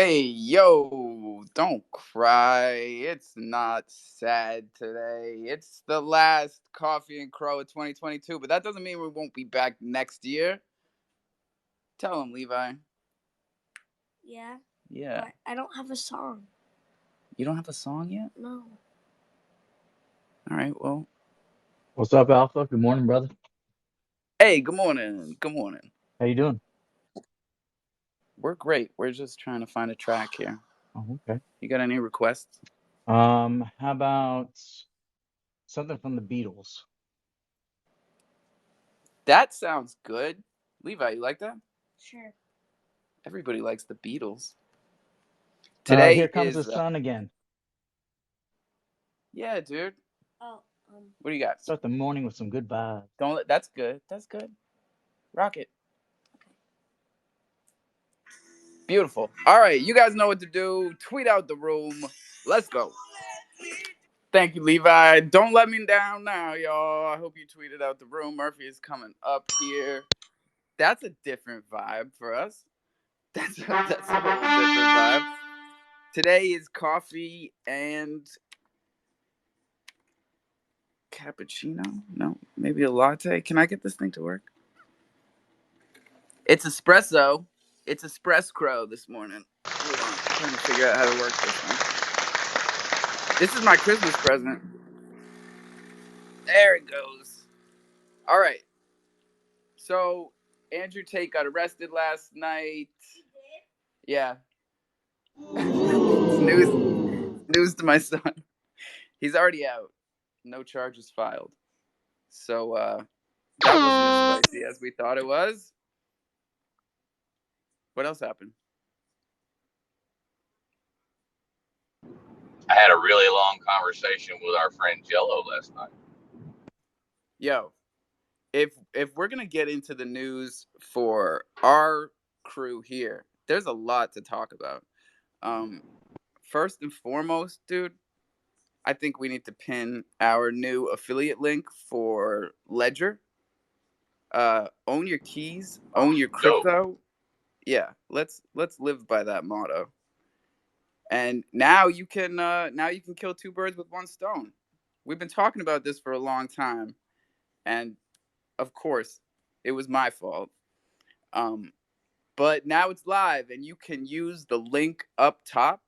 Hey, yo, don't cry. It's not sad today. It's the last Coffee and Cro of 2022, but that doesn't mean we won't be back next year. Tell him, Levi. Yeah. Yeah. But I don't have a song. You don't have a song yet? No. All right, well. What's up, Alpha? Good morning, brother. Hey, good morning. Good morning. How you doing? We're great. We're just trying to find a track here. Oh, okay. You got any requests? How about something from the Beatles? That sounds good. Levi, you like that? Sure. Everybody likes the Beatles. Here Today comes the is, sun again. yeah, dude. Oh, What do you got? Start the morning with some good vibes. Don't let. That's good. That's good. Rock it. Beautiful. All right, you guys know what to do. Tweet out the room. Let's go. Thank you, Levi. Don't let me down now, y'all. I hope you tweeted out the room. Murphy is coming up here. That's a different vibe for us. That's a whole different vibe. Today is coffee and cappuccino. No, maybe a latte. Can I get this thing to work? It's espresso. It's espresso crow this morning. Hold on, I'm trying to figure out how to work this one. This is my Christmas present. There it goes. All right. So Andrew Tate got arrested last night. Yeah. It's news to my son. He's already out. No charges filed. So that wasn't as spicy as we thought it was. What else happened? I had a really long conversation with our friend Jello last night. Yo, if we're gonna get into the news for our crew here, there's a lot to talk about. First and foremost, dude, I think we need to pin our new affiliate link for Ledger. Own your keys, own your crypto. Yeah, let's live by that motto. And now you can kill two birds with one stone. We've been talking about this for a long time, and of course, it was my fault. But now it's live, and you can use the link up top.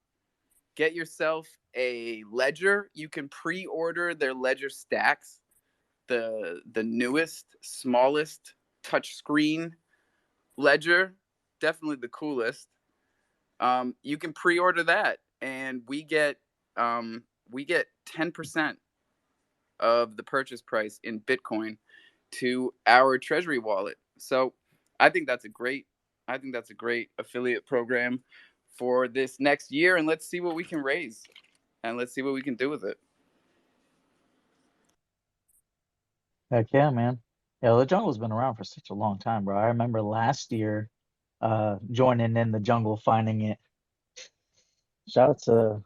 Get yourself a Ledger. You can pre-order their Ledger stacks, the newest, smallest touchscreen Ledger, definitely the coolest. You can pre-order that, and we get 10% of the purchase price in Bitcoin to our treasury wallet. So I think that's a great affiliate program for this next year, and let's see what we can raise and let's see what we can do with it. Heck yeah, man. Yeah, the jungle's been around for such a long time, bro. I remember last year joining in the jungle, finding it. Shout out to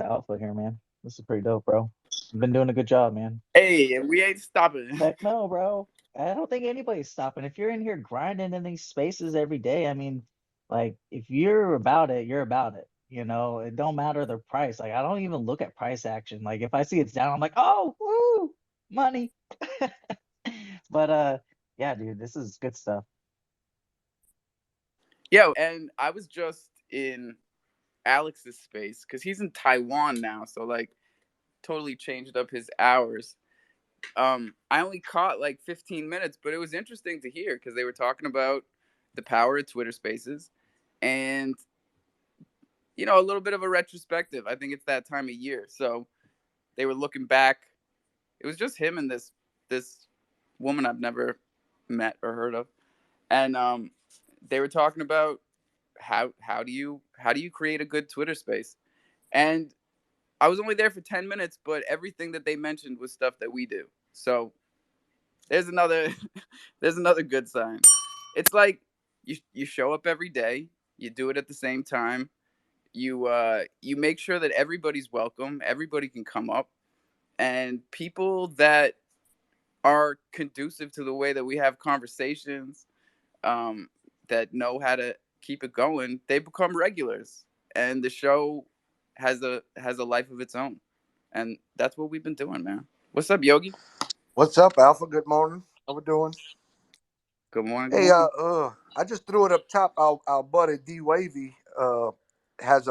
Alpha here, man. This is pretty dope, bro. You've been doing a good job, man. Hey, we ain't stopping. Heck no, bro. I don't think anybody's stopping. If you're in here grinding in these spaces every day, I mean, like if you're about it, you're about it. It don't matter the price. Like I don't even look at price action. Like if I see it's down, I'm like, oh, woo, money. But yeah, dude, this is good stuff. Yo, and I was just in Alex's space because he's in Taiwan now, so like totally changed up his hours. I only caught like 15 minutes, but it was interesting to hear because they were talking about the power of Twitter Spaces, and a little bit of a retrospective. I think it's that time of year, so they were looking back. It was just him and this woman I've never met or heard of, and they were talking about how do you create a good Twitter space, and I was only there for 10 minutes, but everything that they mentioned was stuff that we do. So there's another there's another good sign. It's like you show up every day, you do it at the same time. You make sure that everybody's welcome, everybody can come up, and people that are conducive to the way that we have conversations, that know how to keep it going, they become regulars. and the show has a life of its own, and that's what we've been doing, man. What's up, Yogi? What's up, Alpha? Good morning. How we doing? Good morning. Good Hey, morning. I just threw it up top. Our buddy D Wavy has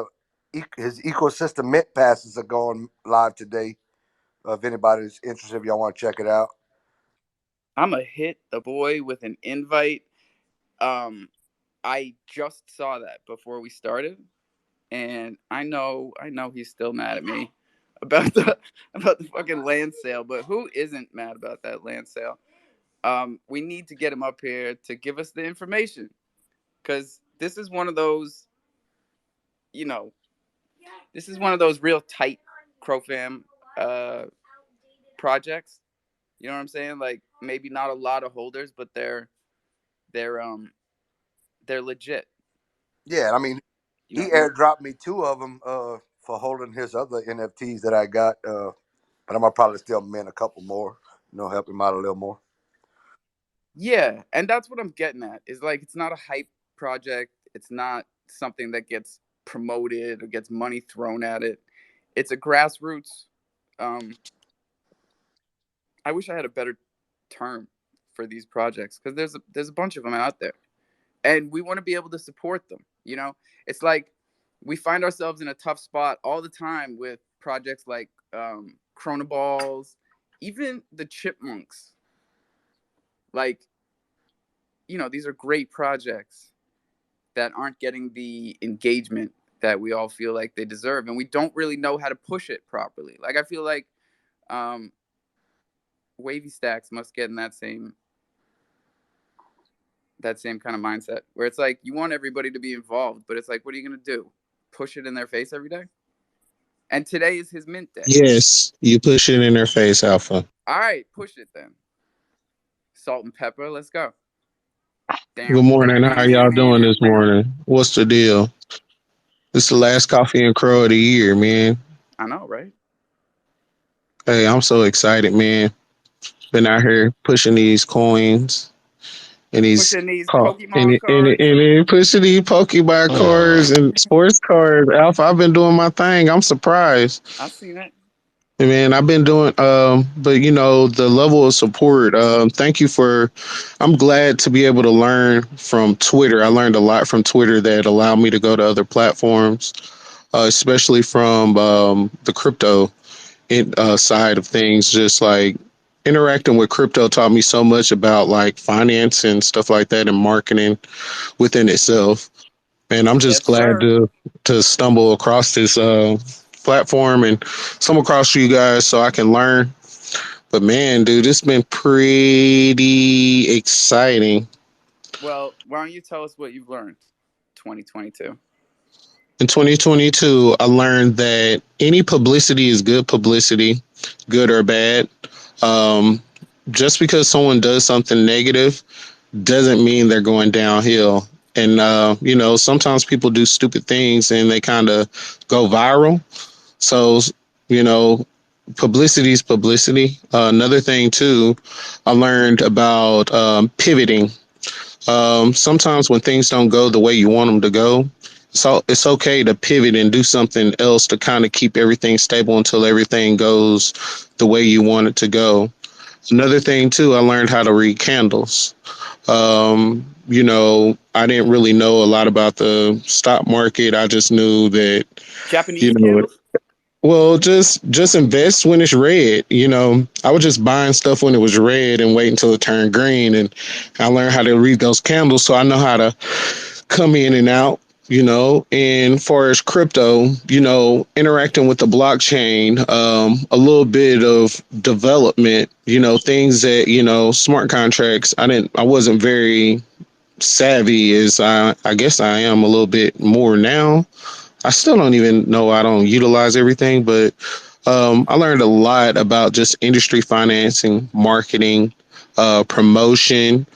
his ecosystem mint passes are going live today. If anybody's interested, if y'all want to check it out. I'm gonna hit the boy with an invite. Um, I just saw that before we started, and I know he's still mad at me about the about the fucking land sale. But who isn't mad about that land sale? We need to get him up here to give us the information, because this is one of those, you know, this is one of those real tight crofam uh, projects. You know what I'm saying? Like maybe not a lot of holders, but they're um they're legit. Yeah, I mean, You he know? airdropped me two of them for holding his other NFTs that I got. But I'm gonna probably still mint a couple more. Help him out a little more. Yeah, and that's what I'm getting at. Is like it's not a hype project. It's not something that gets promoted or gets money thrown at it. It's a grassroots. Um, I wish I had a better term for these projects, because there's a bunch of them out there, and we want to be able to support them. It's like we find ourselves in a tough spot all the time with projects like Chronoballs, even the Chipmunks. Like, these are great projects that aren't getting the engagement that we all feel like they deserve, and we don't really know how to push it properly. Like, I feel like um, Wavy Stacks must get in that same kind of mindset, where it's like you want everybody to be involved, but it's like, what are you gonna do? Push it in their face every day? And today is his mint day. Yes, you push it in their face, Alpha. All right, push it then. Salt and pepper, let's go. Good Damn, morning. damn, How damn, y'all damn, doing damn. this morning? What's the deal? This is the last Coffee and Cro of the year, man. I know, right? Hey, I'm so excited, man. Been out here pushing these coins and these Pushing these call Pokemon cards. and pushing these Pokemon cards and sports cards. Alpha, I've been doing my thing. I'm surprised. I seen it. Man, I've been doing, but the level of support. Thank you for. I'm glad to be able to learn from Twitter. I learned a lot from Twitter that allowed me to go to other platforms, especially from the crypto side of things. Just like interacting with crypto taught me so much about like finance and stuff like that and marketing within itself. And I'm just Yes, glad sir. to stumble across this platform and stumble across you guys so I can learn. But man, dude, it's been pretty exciting. Well, why don't you tell us what you've learned 2022? In 2022, I learned that any publicity is good publicity, good or bad. Um, just because someone does something negative doesn't mean they're going downhill. And, sometimes people do stupid things and they kind of go viral. So, you know, publicity is publicity. Another thing, too, I learned about pivoting. Sometimes when things don't go the way you want them to go, so it's okay to pivot and do something else to kind of keep everything stable until everything goes the way you want it to go. Another thing, too, I learned how to read candles. I didn't really know a lot about the stock market. I just knew that, you Japanese know, candles? well, just invest when it's red. I was just buying stuff when it was red and wait until it turned green. And I learned how to read those candles, so I know how to come in and out. And far as crypto, interacting with the blockchain, a little bit of development, things that, smart contracts. I wasn't very savvy as I guess I am a little bit more now. I still don't even know I don't utilize everything, but I learned a lot about just industry financing, marketing, promotion.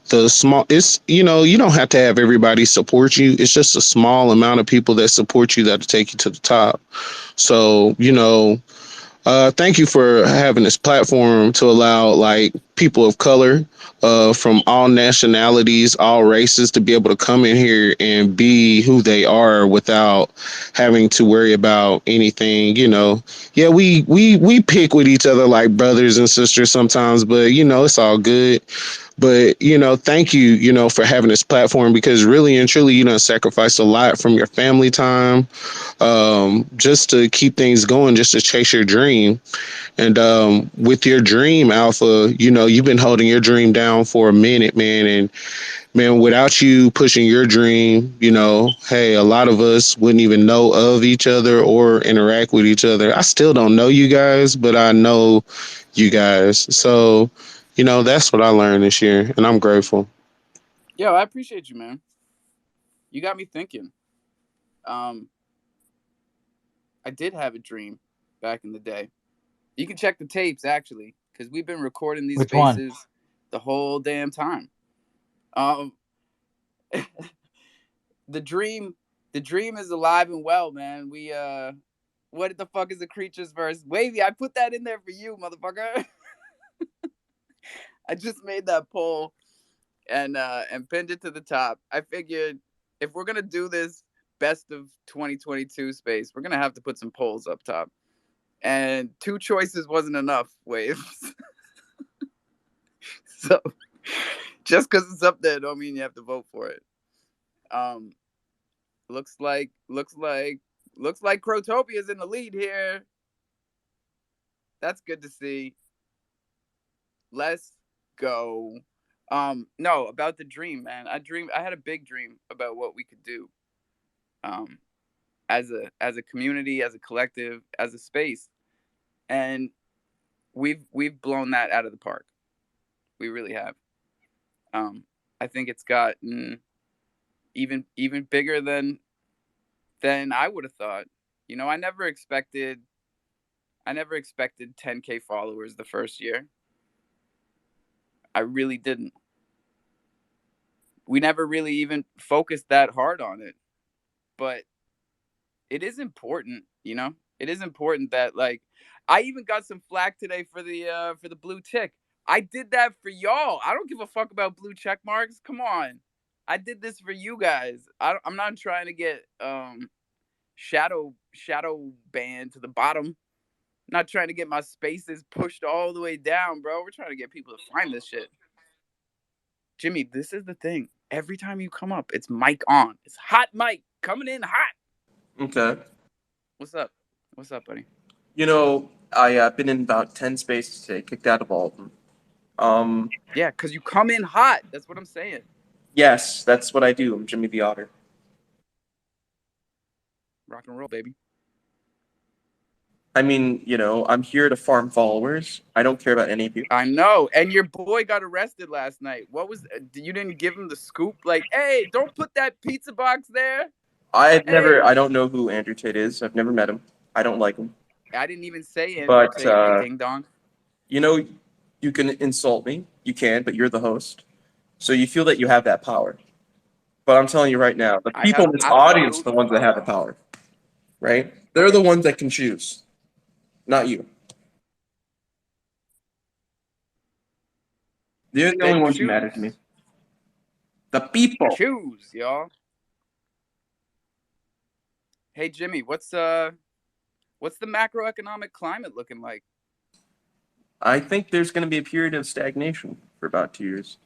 The small, it's, you don't have to have everybody support you. It's just a small amount of people that support you that'll take you to the top. So, Thank you for having this platform to allow like people of color from all nationalities, all races to be able to come in here and be who they are without having to worry about anything. Yeah, we pick with each other like brothers and sisters sometimes, but it's all good. But thank you, for having this platform because really and truly, sacrificed a lot from your family time, just to keep things going, just to chase your dream. And with your dream, Alpha, you've been holding your dream down for a minute, man. And man, without you pushing your dream, hey, a lot of us wouldn't even know of each other or interact with each other. I still don't know you guys, but I know you guys. So, that's what I learned this year, and I'm grateful. Yo, I appreciate you, man. You got me thinking. Um, I did have a dream back in the day. You can check the tapes actually, because we've been recording these Which one? spaces the whole damn time. Um, the dream, the dream is alive and well, man. What the fuck is the creatures verse? Wavy, I put that in there for you, motherfucker. I just made that poll and pinned it to the top. I figured if we're gonna do this best of 2022 space, we're gonna have to put some polls up top. And two choices wasn't enough, Waves. So just because it's up there don't mean you have to vote for it. Um, looks like Crotopia's in the lead here. That's good to see. Let's go. No, about the dream, man. I had a big dream about what we could do. Um, as a community, as a collective, as a space. And we've blown that out of the park. We really have. I think it's gotten even bigger than I would have thought. I never expected 10K followers the first year. I really didn't. We never really even focused that hard on it. But it is important, It is important that like I even got some flack today for the blue tick. I did that for y'all. I don't give a fuck about blue check marks. Come on. I did this for you guys. I'm not trying to get shadow banned to the bottom. I'm not trying to get my spaces pushed all the way down, bro. We're trying to get people to find this shit. Jimmy, this is the thing. Every time you come up, it's mic on. It's hot mic coming in hot. Okay. What's up? What's up, buddy? I've been in about 10 spaces today, kicked out of all of them. Yeah, because you come in hot. That's what I'm saying. Yes, that's what I do. I'm Jimmy the Otter. Rock and roll, baby. I mean, I'm here to farm followers. I don't care about any of you. I know. And your boy got arrested last night. What was you didn't give him the scoop? Like, hey, don't put that pizza box there. I Hey. don't know who Andrew Tate is. I've never met him. I don't like him. I didn't even say Andrew But, Tate, you ding dong. You can insult me. You can, but you're the host. So you feel that you have that power. But I'm telling you right now, the I people have in this audience are the absolute ones that have the power. Right? They're the ones that can choose, not you. They're the only Then ones who matter to me. choose. The people. Choose, y'all. Hey Jimmy, what's the macroeconomic climate looking like? I think there's going to be a period of stagnation for about 2 years.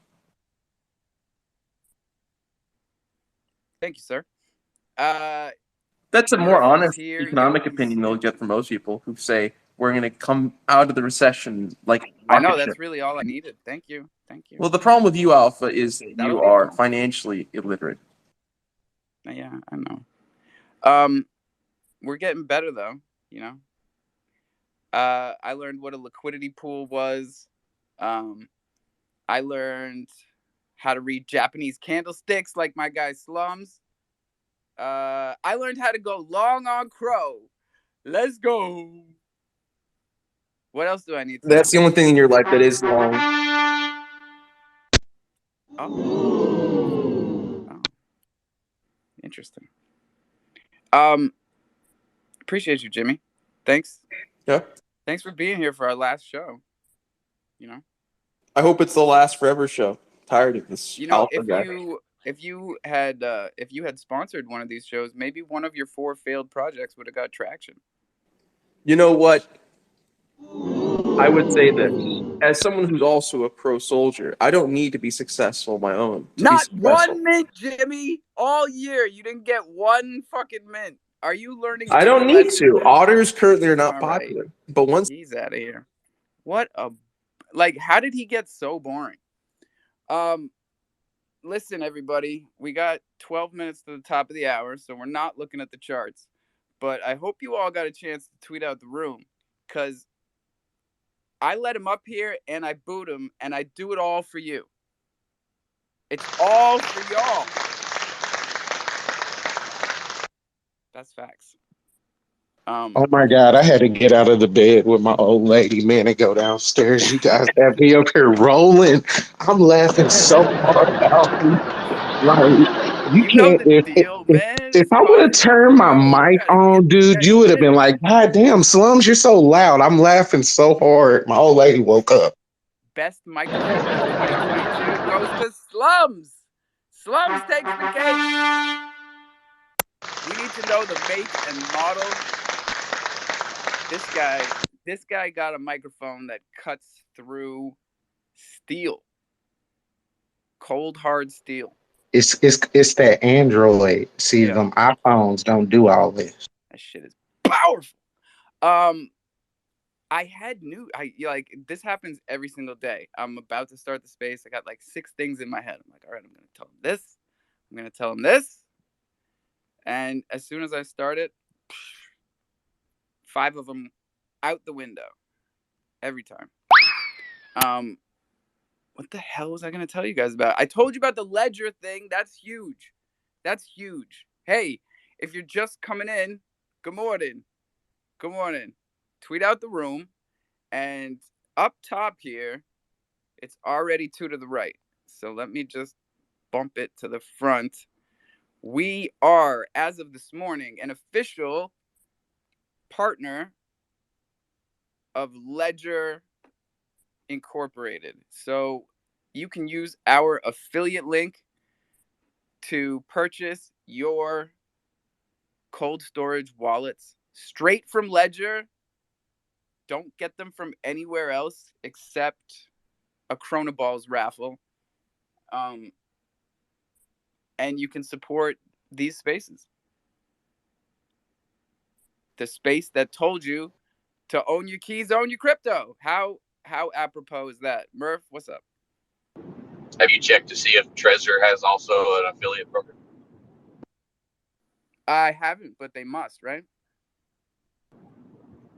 Thank you, sir. That's a more honest here, economic yo, opinion they'll get from most people who say we're going to come out of the recession like I know rocket that's ship. really all I needed. Thank you. Well, the problem with you, Alpha, is that That'll you be are cool. financially illiterate. Yeah, I know. We're getting better though, I learned what a liquidity pool was. I learned how to read Japanese candlesticks like my guy Slums. I learned how to go long on Crow. Let's go. What else do I need to That's the know? only thing in your life that is long. Oh, interesting. Appreciate you, Jimmy. Thanks. Yeah. Thanks for being here for our last show. You know. I hope it's the last forever show. Tired of this You know, alpha guy. if you had sponsored one of these shows, maybe one of your 4 failed projects would have got traction. You know what? I would say this. As someone who's also a pro soldier, I don't need to be successful on my own to be Not successful. 1 mint, Jimmy. All year you didn't get 1 fucking mint. Are you learning? I don't need to. Otters currently are not All right. popular. But once He's out of here. What a how did he get so boring? Listen, everybody, we got 12 minutes to the top of the hour, so we're not looking at the charts. But I hope you all got a chance to tweet out the room, because I let him up here and I boot him, and I do it all for you. It's all for y'all. That's facts. Oh my God, I had to get out of the bed with my old lady, man, and go downstairs. You guys have me up here rolling. I'm laughing so hard out. Like, you You know can't, the deal, man. if It's I would have College turned my Pro. You mic gotta on, dude, get you would have lit. been like, God damn, Slums, you're so loud. I'm laughing so hard. My old lady woke up. Best microphone of 2022 goes to Slums. Slums takes the cake. We need to know the make and model. This guy got a microphone that cuts through steel. Cold hard steel. It's that Android. See, Yeah. them iPhones don't do all this. That shit is powerful. I had this happens every single day. I'm about to start the space. I got like 6 things in my head. I'm like, all right, I'm gonna tell him this. I'm gonna tell him this. And as soon as I start it, 5 of them out the window every time. What the hell was I gonna tell you guys about? I told you about the ledger thing. That's huge. That's huge. Hey, if you're just coming in, good morning. Good morning. Tweet out the room, and up top here, it's already 2 to the right. So let me just bump it to the front. We are, as of this morning, an official partner of Ledger Incorporated. So you can use our affiliate link to purchase your cold storage wallets straight from Ledger. Don't get them from anywhere else except a Chronoballs raffle. And you can support these spaces. The space that told you to own your keys, own your crypto. How apropos is that? Murph, what's up? Have you checked to see if Trezor has also an affiliate program? I haven't, but they must, right?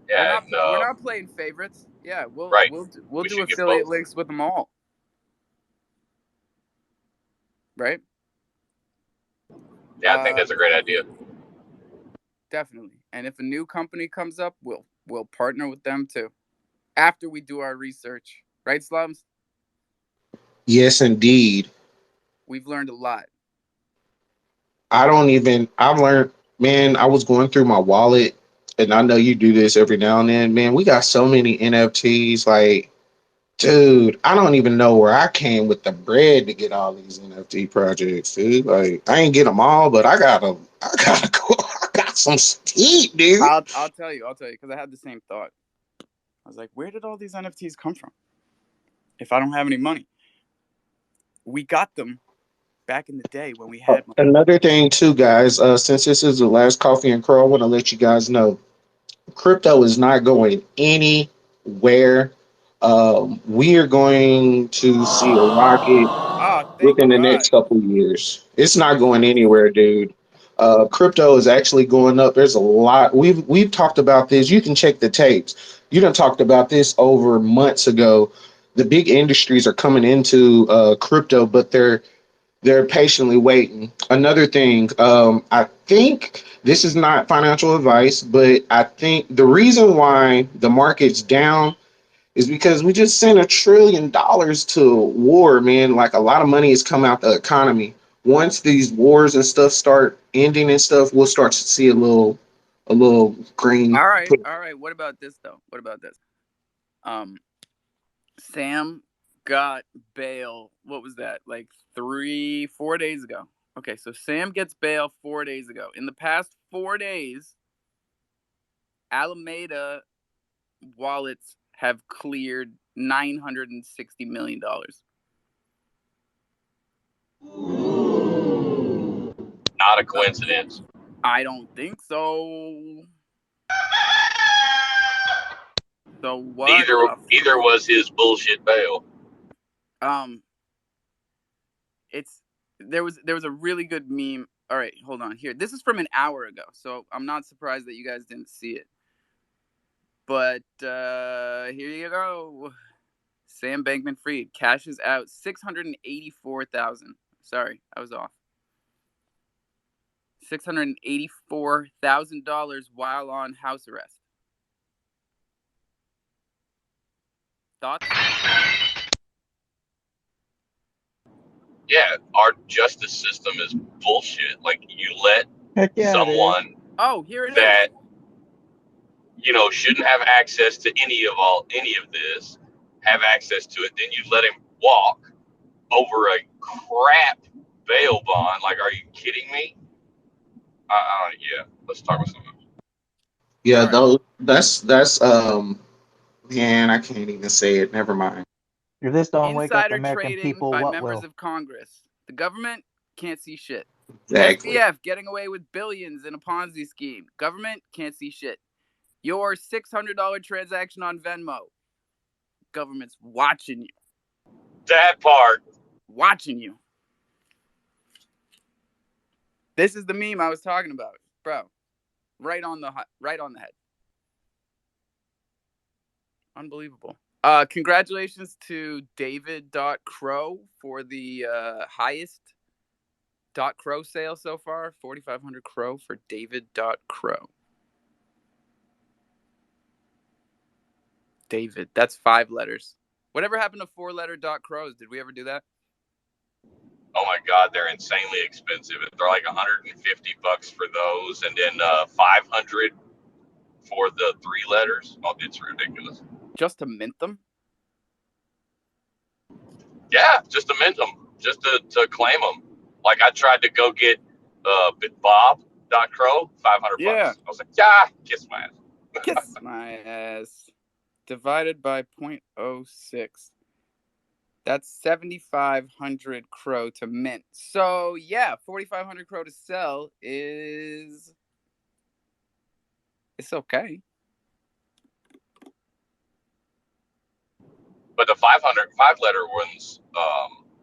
Yeah, We're not playing favorites. Yeah, we'll We do should get affiliate both. links with them all. Right? Yeah, I think that's a great idea. Definitely. And if a new company comes up, we'll partner with them too. After we do our research. Right, Slums? Yes, indeed. We've learned a lot. I've learned, man, I was going through my wallet, and I know you do this every now and then. Man, we got so many NFTs. Like, dude, I don't even know where I came with the bread to get all these NFT projects, dude. Like, I ain't get them all, but I gotta go. I got some steep, dude. I'll tell you, because I had the same thought. I was like, where did all these NFTs come from? If I don't have any money. We got them back in the day when we had money. Another thing, too, guys, since this is the last Coffee and Cro, I want to let you guys know crypto is not going anywhere. We are going to see a rocket Thank within the God. next couple of years. It's not going anywhere, dude. Crypto is actually going up. There's a lot. We've talked about this. You can check the tapes. You done talked about this over months ago. The big industries are coming into crypto, but they're patiently waiting. Another thing, I think this is not financial advice, but I think the reason why the market's down is because we just sent $1 trillion to war, man. Like a lot of money has come out the economy. Once these wars and stuff start ending and stuff, we'll start to see a little a little green. All right. What about this though? What about this? Sam got bail. What was that? Like 4 days ago. Okay, so Sam gets bail 4 days ago. In the past 4 days, Alameda wallets have cleared $960 million. Not a coincidence. I don't think so. So what? Neither was his bullshit bail. There was a really good meme. All right, hold on here. This is from an hour ago, so I'm not surprised that you guys didn't see it. But here you go. Sam Bankman-Fried cashes out $684,000. Sorry, I was off. $684,000 while on house arrest. Thoughts? Yeah, our justice system is bullshit. Like, you let someone here it that is. Shouldn't have access to any of this have access to it, then you let him walk over a crap bail bond. Like, are you kidding me? Yeah, let's talk about something. Yeah, right. Though that's man, I can't even say it. Never mind. If this don't wake up Insider American trading people, by what members will? of Congress. The government can't see shit. Exactly. SBF getting away with billions in a Ponzi scheme. Government can't see shit. Your $600 transaction on Venmo. Government's watching you. That part. Watching you. This is the meme I was talking about, bro. Right on the head. Unbelievable. Congratulations to David.Cro for the highest .Cro sale so far. 4,500 Cro for David.Cro. David, that's 5 letters. Whatever happened to 4-letter .Cros? Did we ever do that? Oh my God, they're insanely expensive. They're like $150 for those, and then $500 for the 3 letters. Oh, it's ridiculous. Just to mint them? Yeah, just to mint them, just to claim them. Like, I tried to go get Bob.Cro, $500. Yeah. I was like, yeah, kiss my ass. Kiss my ass. Divided by 0.06. That's 7,500 Cro to mint. So yeah, 4,500 Cro to sell it's okay. But the 5-letter ones,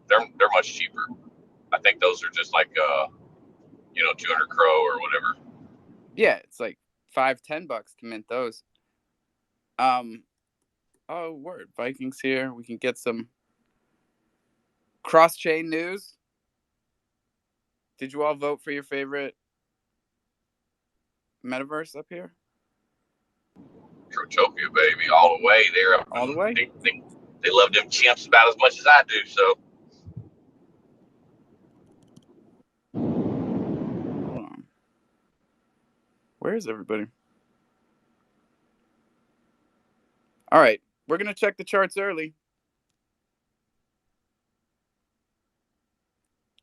they're much cheaper. I think those are just like 200 Cro or whatever. Yeah, it's like $5-10 to mint those. Oh word, Vikings here. We can get some cross-chain news. Did you all vote for your favorite metaverse up here? Crotopia, baby, all the way. They're up. All the way? They love them chimps about as much as I do, so. Hold on. Where is everybody? All right, we're going to check the charts early.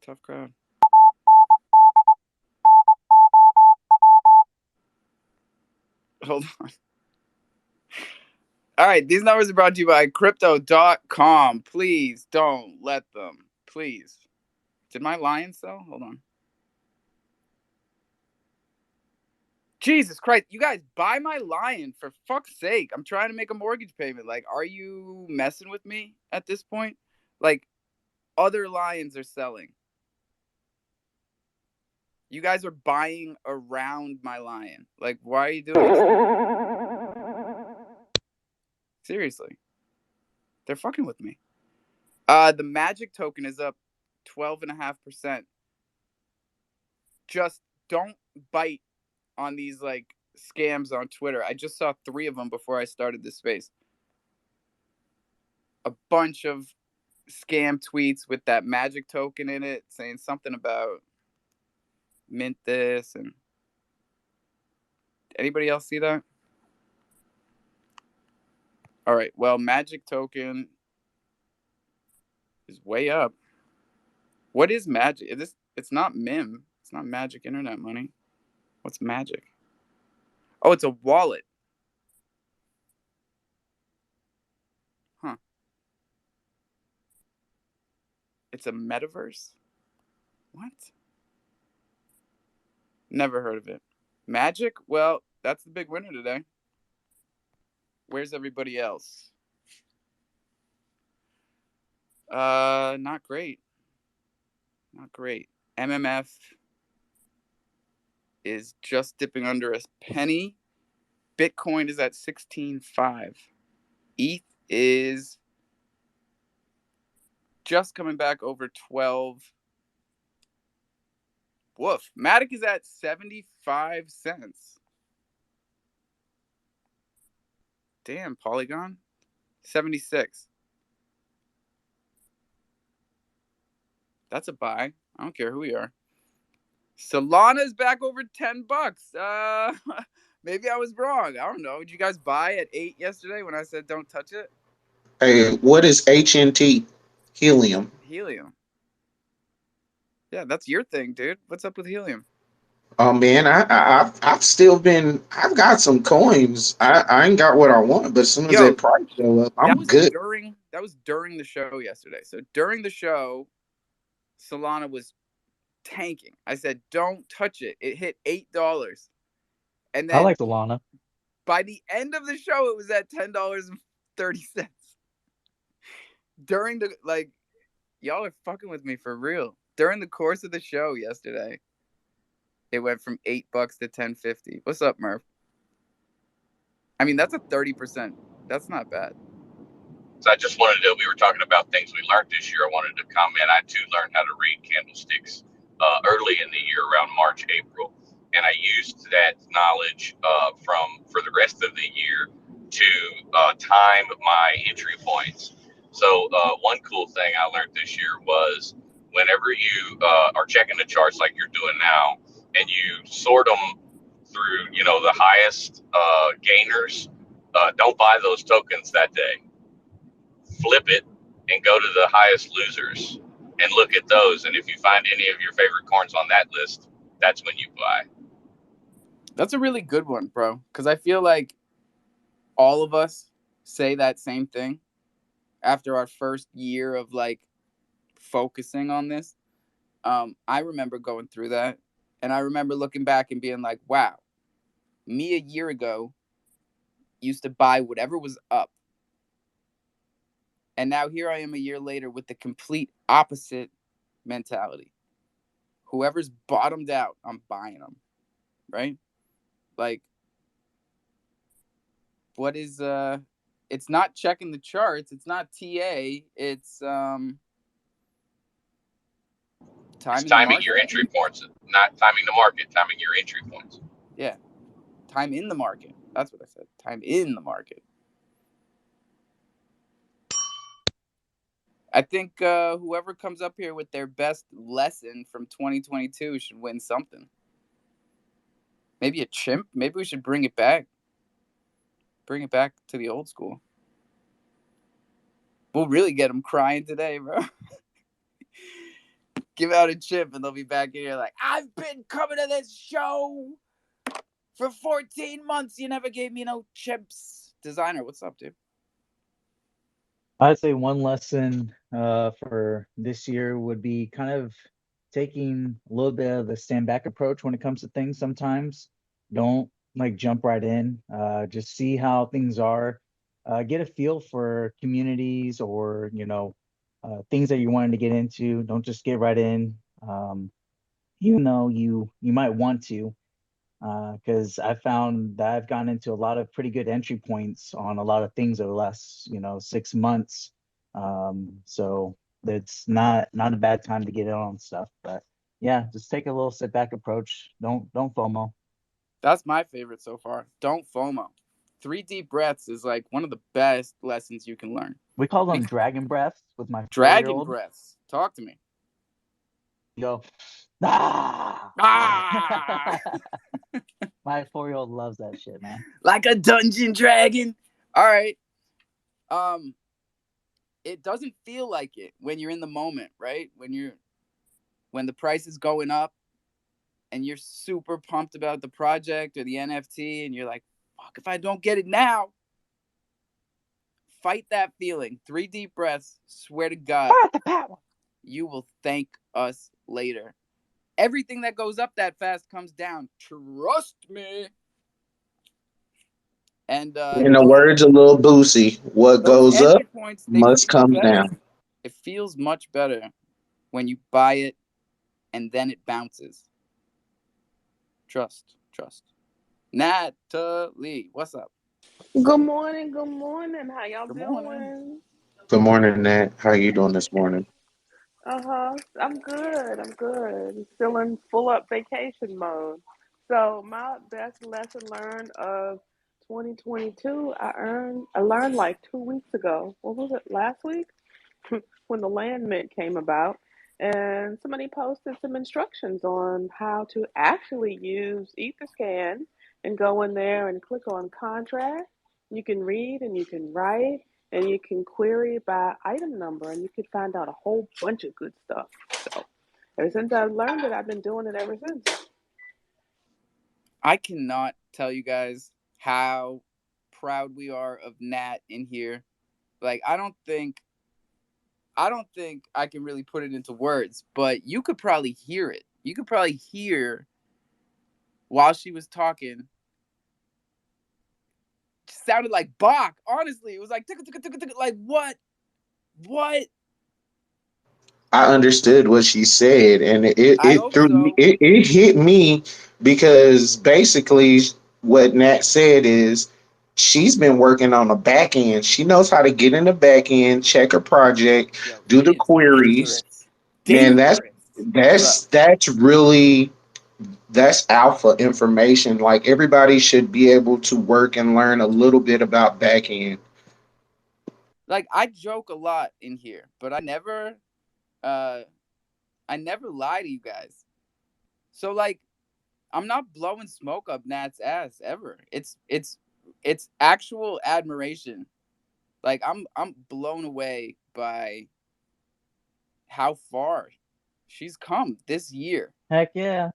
Tough crowd. Hold on. All right, these numbers are brought to you by Crypto.com. Please don't let them. Please. Did my lion sell? Hold on. Jesus Christ, you guys buy my lion for fuck's sake. I'm trying to make a mortgage payment. Like, are you messing with me at this point? Like, other lions are selling. You guys are buying around my lion. Like, why are you doing this? Seriously. They're fucking with me. The magic token is up 12.5%. Just don't bite on these like scams on Twitter. I just saw 3 of them before I started this space. A bunch of scam tweets with that magic token in it saying something about mint this, and Anybody else see that? All right. Well, Magic Token is way up. What is Magic? It's not MIM. It's not Magic Internet Money. What's Magic? Oh, it's a wallet. Huh. It's a metaverse? What? Never heard of it. Magic? Well, that's the big winner today. Where's everybody else? Not great. Not great. MMF is just dipping under a penny. Bitcoin is at 16.5. ETH is just coming back over 12. Woof. Matic is at 75 cents. Damn, Polygon. 76. That's a buy. I don't care who we are. Solana's back over $10. Maybe I was wrong. I don't know. Did you guys buy at 8 yesterday when I said don't touch it? Hey, what is HNT? Helium. Helium. Yeah, that's your thing, dude. What's up with helium? Oh man, I've still been. I've got some coins. I ain't got what I want, but as soon as that price show up, I'm good. That was during the show yesterday. So during the show, Solana was tanking. I said, don't touch it. It hit $8. And then I like Solana. By the end of the show, it was at $10.30. During the, like, y'all are fucking with me for real. During the course of the show yesterday, it went from $8 to $10.50. What's up, Murph? I mean, that's a 30%. That's not bad. So I just wanted to, we were talking about things we learned this year. I wanted to comment. I too learned how to read candlesticks early in the year, around March, April. And I used that knowledge for the rest of the year to time my entry points. So one cool thing I learned this year was whenever you are checking the charts like you're doing now, and you sort them through, the highest gainers, don't buy those tokens that day. Flip it and go to the highest losers and look at those. And if you find any of your favorite coins on that list, that's when you buy. That's a really good one, bro. Because I feel like all of us say that same thing after our first year of like focusing on this. I remember going through that, and I remember looking back and being like, wow, me a year ago used to buy whatever was up. And now here I am a year later with the complete opposite mentality. Whoever's bottomed out, I'm buying them. Right? Like, what is it's not checking the charts, it's not TA, it's timing your entry points, not timing the market, timing your entry points. Yeah. Time in the market. That's what I said. Time in the market. I think whoever comes up here with their best lesson from 2022 should win something. Maybe a chimp. Maybe we should bring it back. Bring it back to the old school. We'll really get them crying today, bro. Give out a chimp and they'll be back in here like, I've been coming to this show for 14 months. You never gave me no chimps. Designer, what's up, dude? I'd say one lesson for this year would be kind of taking a little bit of the stand back approach when it comes to things sometimes. Don't like jump right in. Just see how things are. Get a feel for communities or, things that you're wanting to get into. Don't just get right in. Even though you might want to, because I found that I've gotten into a lot of pretty good entry points on a lot of things over the last 6 months. So it's not a bad time to get in on stuff. But yeah, just take a little sit back approach. Don't FOMO. That's my favorite so far. Don't FOMO. 3 deep breaths is like one of the best lessons you can learn. We call them dragon breaths with my dragon 4-year-old. breaths. Talk to me. You go, ah! My 4-year-old loves that shit, man. Like a dungeon dragon. All right. Um, it doesn't feel like it when you're in the moment, right? When the price is going up and you're super pumped about the project or the NFT and you're like, fuck, if I don't get it now, fight that feeling. 3 deep breaths. Swear to God, Fight the power. you will thank us later. Everything that goes up that fast comes down. Trust me. And In the words of Lil Boosie, what those goes up entry points, they must feel come better. down. It feels much better when you buy it and then it bounces. Trust. Natalie, what's up? Good morning. Good morning. How y'all Good morning. doing? Good morning, Nat. How are you doing this morning? I'm good. I'm good. Still in full up vacation mode. So my best lesson learned of 2022, I learned like 2 weeks ago. What was it? Last week when the land mint came about, and somebody posted some instructions on how to actually use Etherscan and go in there and click on contract. You can read and you can write and you can query by item number and you can find out a whole bunch of good stuff. So ever since I learned it, I've been doing it ever since. I cannot tell you guys how proud we are of Nat in here. Like I don't think I can really put it into words, but you could probably hear it. You could probably hear while she was talking. It sounded like Bach. Honestly, it was like like what? What? I understood what she said, and I hope so. it hit me because basically what Nat said is she's been working on the back end. She knows how to get in the back end, check her project, Yo, do she the is queries. dangerous. Man, Dangerous, bro. that's really that's alpha information. Like everybody should be able to work and learn a little bit about back end. Like I joke a lot in here, but uh I never lie to you guys. So like I'm not blowing smoke up Nat's ass ever. It's actual admiration. Like I'm blown away by how far she's come this year. Heck yeah.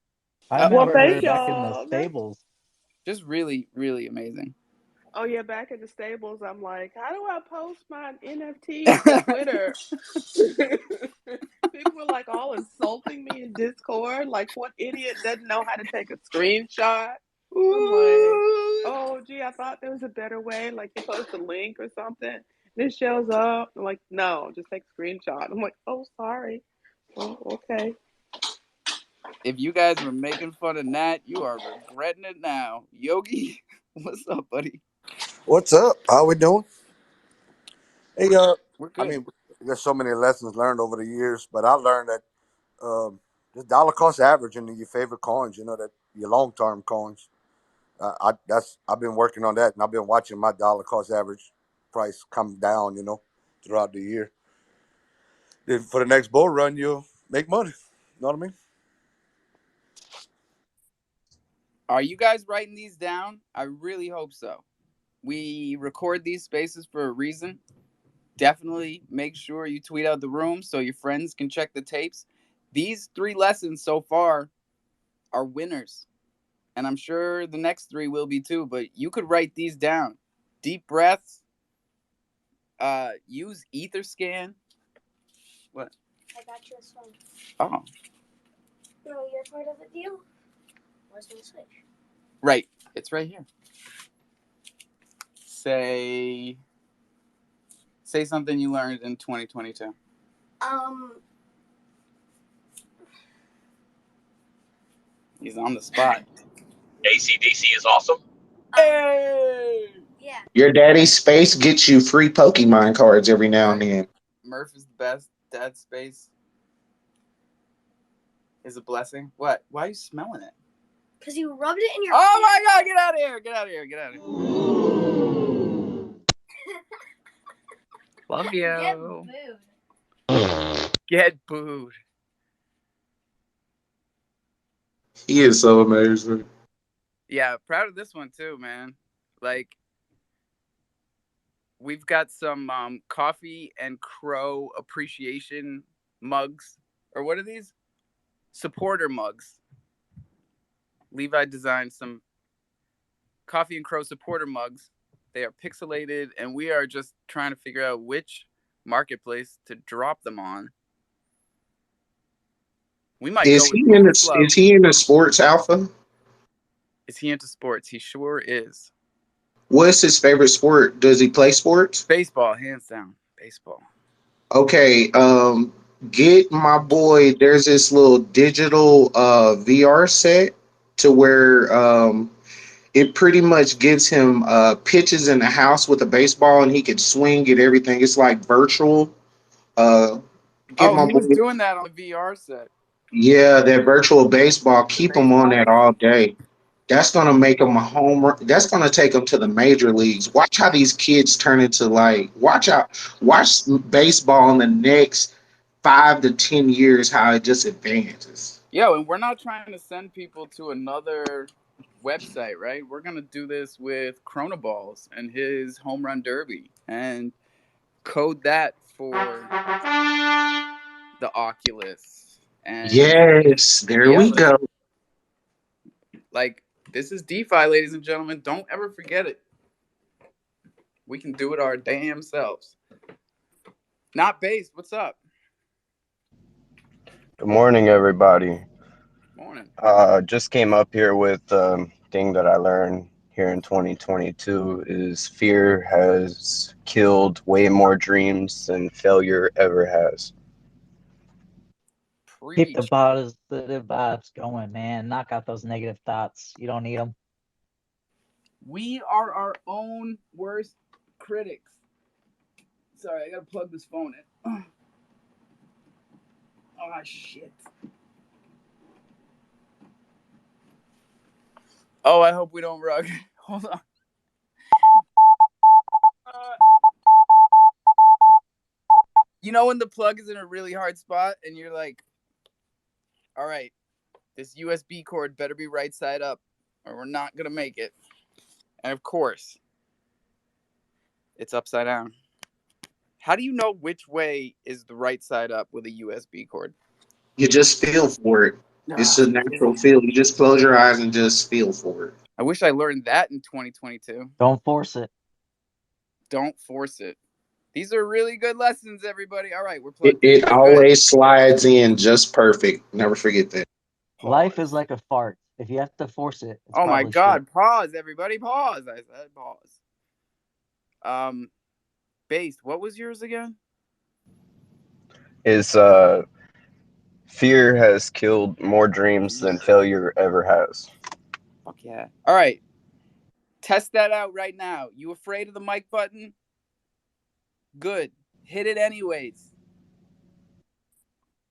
I Well, remember her thank Amazing. back in the y'all. stables. Just really, really amazing. Oh yeah, back in the stables, I'm like, how do I post my NFTs to Twitter? People were like all insulting me in Discord. Like, what idiot doesn't know how to take a screenshot? I'm like, Ooh. oh, gee, I thought there was a better way. Like, you post a link or something. This shows up. I'm like, no, just take a screenshot. I'm like, oh, sorry. Oh, okay. If you guys were making fun of Nat, you are regretting it now. Yogi, what's up, buddy? What's up? How we doing? Hey, We're I good. mean, there's so many lessons learned over the years, but I learned that just dollar cost averaging your favorite coins. You know that your long term coins. I've been working on that, and I've been watching my dollar cost average price come down. Throughout the year. Then for the next bull run, you'll make money. You know what I mean? Are you guys writing these down? I really hope so. We record these spaces for a reason. Definitely make sure you tweet out the room so your friends can check the tapes. These 3 lessons so far are winners. And I'm sure the next 3 will be too, but you could write these down. Deep breaths, use Etherscan. What? I got you a song. Oh, No, you're part of the deal. Where's my switch? right. It's right here. Say something you learned in 2022. He's on the spot. ACDC is awesome. Hey! Yeah. Your daddy's space gets you free Pokemon cards every now and Right. then. Murph is the best. Dad's space is a blessing. What? Why are you smelling it? Because you rubbed it in your Oh my god, get out of here! Get out of here! Get out of here! Love Get you. booed. Get booed. He is so amazing. Yeah, proud of this one too, man. Like we've got some Coffee and Cro appreciation mugs, or what are these? Supporter mugs. Levi designed some Coffee and Cro supporter mugs. They are pixelated, and we are just trying to figure out which marketplace to drop them on. We might go Is with he in Moon the Flow. is he in the sports alpha? Is he into sports? He sure is. What's his favorite sport? Does he play sports? Baseball, hands down. Baseball. Okay, get my boy. There's this little digital VR set to where it pretty much gives him pitches in the house with a baseball, and he could swing at everything. It's like virtual. Uh, get Oh, my he was boy. doing that on the VR set. Yeah, that virtual baseball. The Keep him on baseball that one? all day. That's gonna make him a home run. That's gonna take him to the major leagues. Watch how these kids turn into like. Watch out. Watch baseball in the next 5 to 10 years. How it just advances. Yo, and we're not trying to send people to another website, right? We're gonna do this with Chronoballs and his home run derby and code that for the Oculus. And Yes, there yeah, we go. like this is DeFi, ladies and gentlemen. Don't ever forget it. We can do it our damn selves. Not based. What's up? Good morning, everybody. Morning. Just came up here with thing that I learned here in 2022 is fear has killed way more dreams than failure ever has. Keep the Preach. positive vibes going, man. Knock out those negative thoughts. You don't need them. We are our own worst critics. Sorry, I gotta plug this phone in. Oh shit. Oh, I hope we don't rug. Hold on. Uh, you know when the plug is in a really hard spot and you're like, all right, this USB cord better be right side up or we're not gonna make it. And of course, it's upside down. How do you know which way is the right side up with a USB cord? You just feel for it. It's a natural feel. You just close your eyes and just feel for it. I wish I learned that in 2022. Don't force it. Don't force it. These are really good lessons, everybody. All right, we're It, plugged in. it We're good. always slides in just perfect. Never forget that. Life is Pause. like a fart. If you have to force it, it's Oh my probably shit. God! Pause, everybody. Pause. I said pause. Based. What was yours again? Is fear has killed more dreams than failure ever has. Fuck yeah! All right, test that out right now. You afraid of the mic button? Good. Hit it anyways.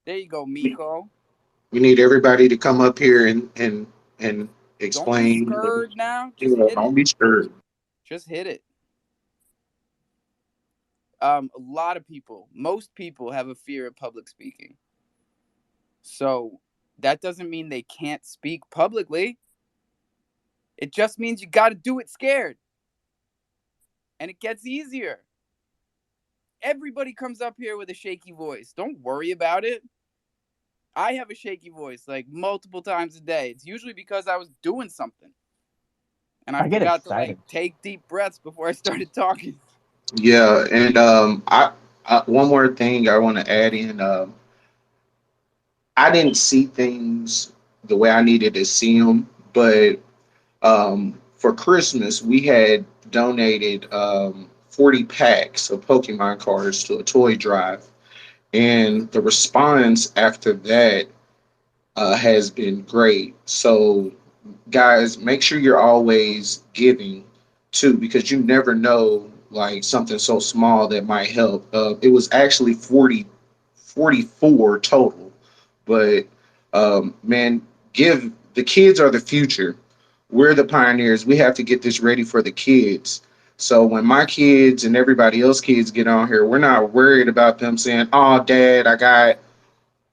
There you go, Miko. We need everybody to come up here and Don't be explain. scared now. Just You know, hit it. don't be scared. Just hit it. A lot of people, most people have a fear of public speaking. So that doesn't mean they can't speak publicly. It just means you got to do it scared. And it gets easier. Everybody comes up here with a shaky voice. Don't worry about it. I have a shaky voice like multiple times a day. It's usually because I was doing something. And I I get forgot to like excited. take deep breaths before I started talking. Yeah, and I one more thing I want to add in. I didn't see things the way I needed to see them, but for Christmas we had donated 40 packs of Pokemon cards to a toy drive, and the response after that has been great. So, guys, make sure you're always giving too, because you never know, like something so small that might help. It was actually 44 total, but man, give. The kids are the future. We're the pioneers. We have to get this ready for the kids. So when my kids and everybody else kids get on here, we're not worried about them saying, "Oh, Dad, I got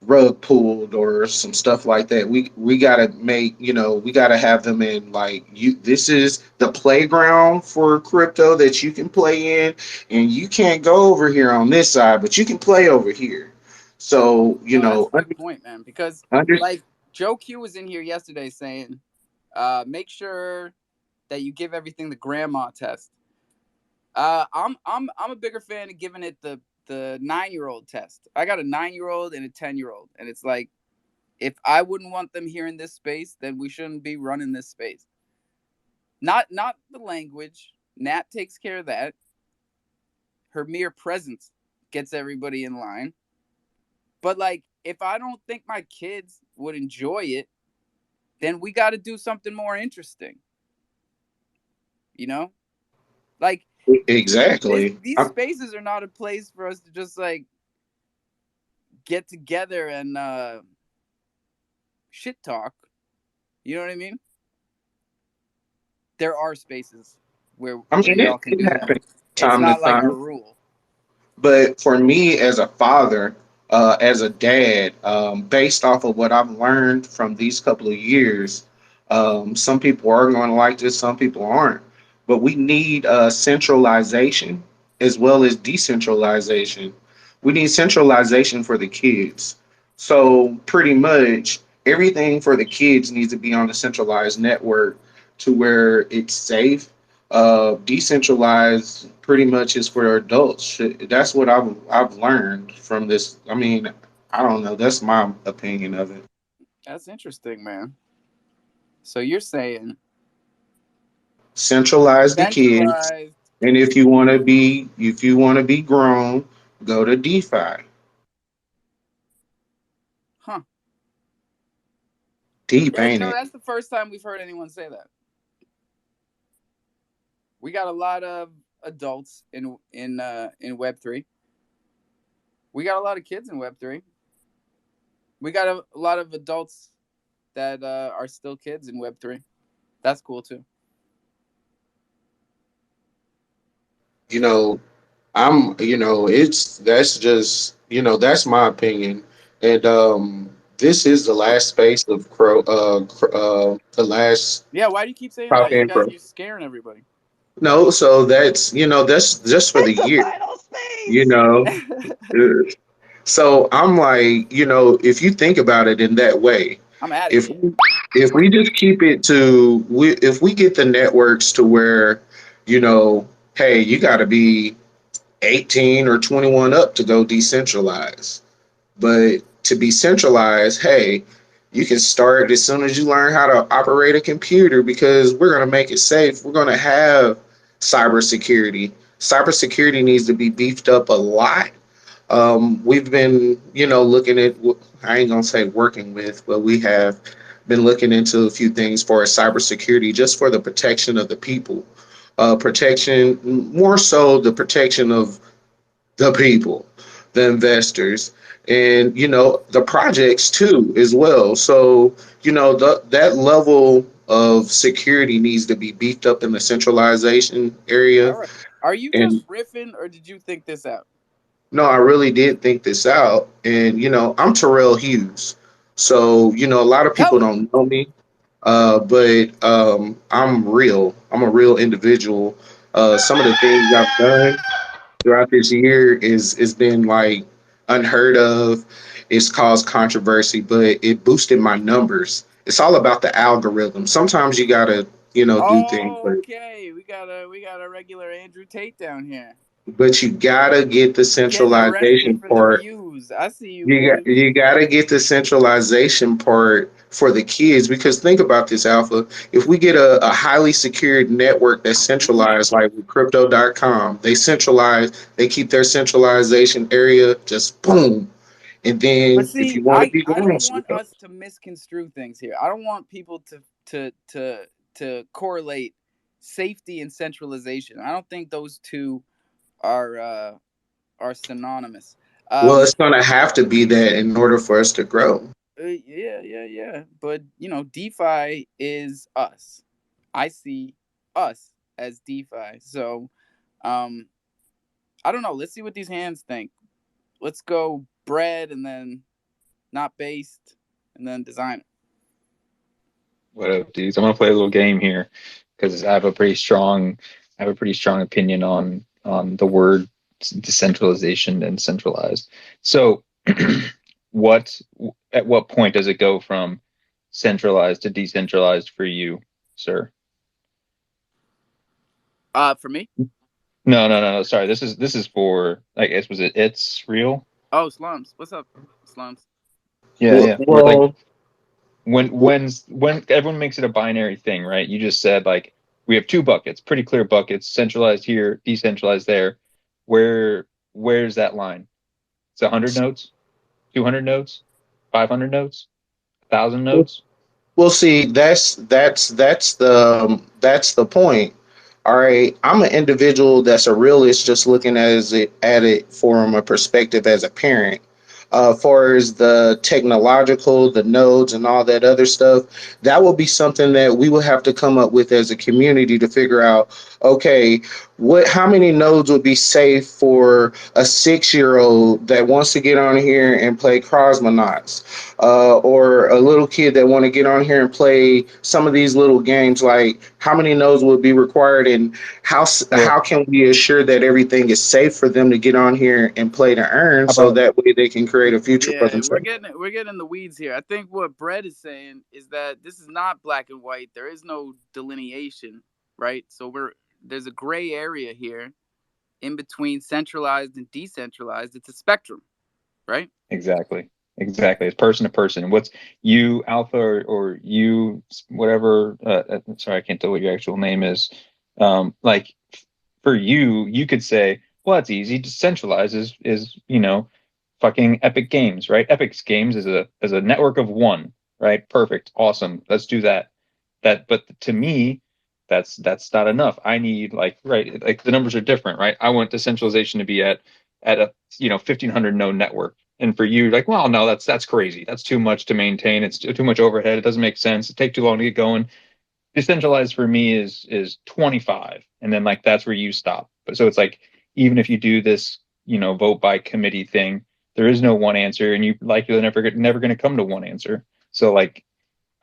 rug pulled or some stuff like that. We gotta make, we gotta have them in like, you. This is the playground for crypto that you can play in, and you can't go over here on this side, but you can play over here. So No, that's a good point, man. Because under like Joe Q was in here yesterday saying, make sure that you give everything the grandma test. I'm a bigger fan of giving it the 9-year-old test. I got a 9-year-old and a 10-year-old, and it's like, if I wouldn't want them here in this space, then we shouldn't be running this space. Not the language. Nat takes care of that. Her mere presence gets everybody in line. But like, if I don't think my kids would enjoy it, then we got to do something more interesting. You know, like exactly. these spaces are not a place for us to just like get together and shit talk. You know what I mean? There are spaces I mean, where y'all can it do that. happens It's time to not like a time. rule. But for me as a father, as a dad, based off of what I've learned from these couple of years, some people are going to like this, some people aren't. But we need centralization as well as decentralization. We need centralization for the kids. So pretty much everything for the kids needs to be on a centralized network to where it's safe. Decentralized pretty much is for adults. That's what I've learned from this. I mean, I don't know. That's my opinion of it. That's interesting, man. So you're saying Centralize the kids, centralized, and if you want to be grown, go to DeFi. huh? Deep, Yeah, ain't it? that's the first time we've heard anyone say that. We got a lot of adults in Web3. We got a lot of kids in Web3. We got a lot of adults that are still kids in Web3. That's cool too. You know, it's that's just, that's my opinion. And this is the last space of the last Yeah, why do you keep saying that? Coffee and Cro. You're scaring everybody. No, so that's just for the It's the year, final you space. know. Uh, So I'm like, if you think about it in that way, I'm out of if here. we, if we just keep it if we get the networks to where, you know, hey, you got to be 18 or 21 up to go decentralized. But to be centralized, hey, you can start as soon as you learn how to operate a computer because we're going to make it safe. We're going to have cybersecurity. Cybersecurity needs to be beefed up a lot. We've been, looking at, I ain't going to say working with, but we have been looking into a few things for cybersecurity just for the protection of the people. Protection, more so the protection of the people, the investors, and the projects too as well. So that level of security needs to be beefed up in the centralization area. All right. Are you And just riffing or did you think this out? no, I really did think this out. And I'm Terrell Hughes, so a lot of people Tell it. don't know me, but I'm real. I'm a real individual. Some of the things I've done throughout this year is been like unheard of. It's caused controversy, but it boosted my numbers. It's all about the algorithm. Sometimes you gotta, do things, Oh, okay. We got a regular Andrew Tate down here. but you gotta get the Getting arrested centralization for the part. views. I see you, You boy. you gotta get the centralization part for the kids because think about this, Alpha. If we get a highly secured network that's Mm-hmm. centralized, like with crypto.com, they centralize, they keep their centralization area just boom. And But then if see, you want to be I grown, don't want us to misconstrue things here. I don't want people to correlate safety and centralization. I don't think those two are are synonymous. well, Um, it's gonna have to be that in order for us to grow. yeah. But DeFi is us. I see us as DeFi. So, um, I don't know. Let's see what these hands think. Let's go bread and then not based, and then designer. What up, dudes? I'm gonna play a little game here because I have a pretty strong opinion on the word decentralization and centralized. So, what at what point does it go from centralized to decentralized for you, sir? For me. No, no, no, no. Sorry, this is for, I guess, was it's real? Oh, slums. What's up, slums? Yeah, Well, yeah. We're like well, when everyone makes it a binary thing, right? You just said like we have two buckets, pretty clear buckets, centralized here, decentralized there. Where's that line? It's 100 nodes, 200 nodes, 500 nodes, 1,000 nodes. Well, see, that's the point. All right, I'm an individual that's a realist, just looking at it from a perspective as a parent. Far as the technological, the nodes, and all that other stuff, that will be something that we will have to come up with as a community to figure out. Okay, how many nodes would be safe for a 6 year old that wants to get on here and play Cosmonauts? Or a little kid that want to get on here and play some of these little games, like how many nodes would be required, and Well, how can we assure that everything is safe for them to get on here and play to earn, how so about that way they can create a future for Yeah, themselves. we're getting in the weeds here. I think what Brett is saying is that this is not black and white. There is no delineation, right? So there's a gray area here in between centralized and decentralized. It's a spectrum, right? exactly, exactly. It's person to person. What's you, Alpha, or you, whatever? Sorry, I can't tell what your actual name is. Like for you, you could say, well, that's easy. Decentralized is fucking Epic Games, right? Epic Games is a network of one, right? Perfect, awesome. Let's do that. But to me, that's not enough. I need like the numbers are different, right? I want decentralization to be at a 1,500 node network, and for you, like, well, no, that's crazy. That's too much to maintain. It's too much overhead. It doesn't make sense. It take too long to get going. Decentralized for me is 25, and then like that's where you stop. But so it's like even if you do this vote by committee thing, there is no one answer, and you likely never going to come to one answer. So like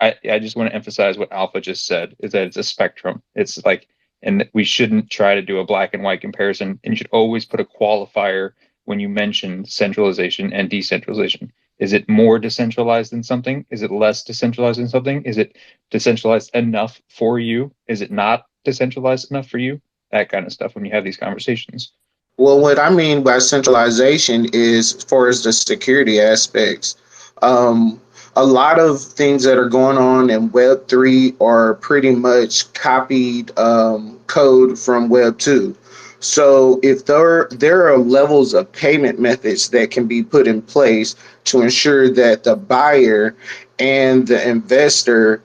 I just want to emphasize what Alpha just said, is that it's a spectrum. It's like, and we shouldn't try to do a black and white comparison, and you should always put a qualifier when you mention centralization and decentralization. Is it more decentralized than something? Is it less decentralized than something? Is it decentralized enough for you? Is it not decentralized enough for you? That kind of stuff when you have these conversations. Well, what I mean by centralization is, as far as the security aspects, um, a lot of things that are going on in Web 3 are pretty much copied code from Web 2. So if there are levels of payment methods that can be put in place to ensure that the buyer and the investor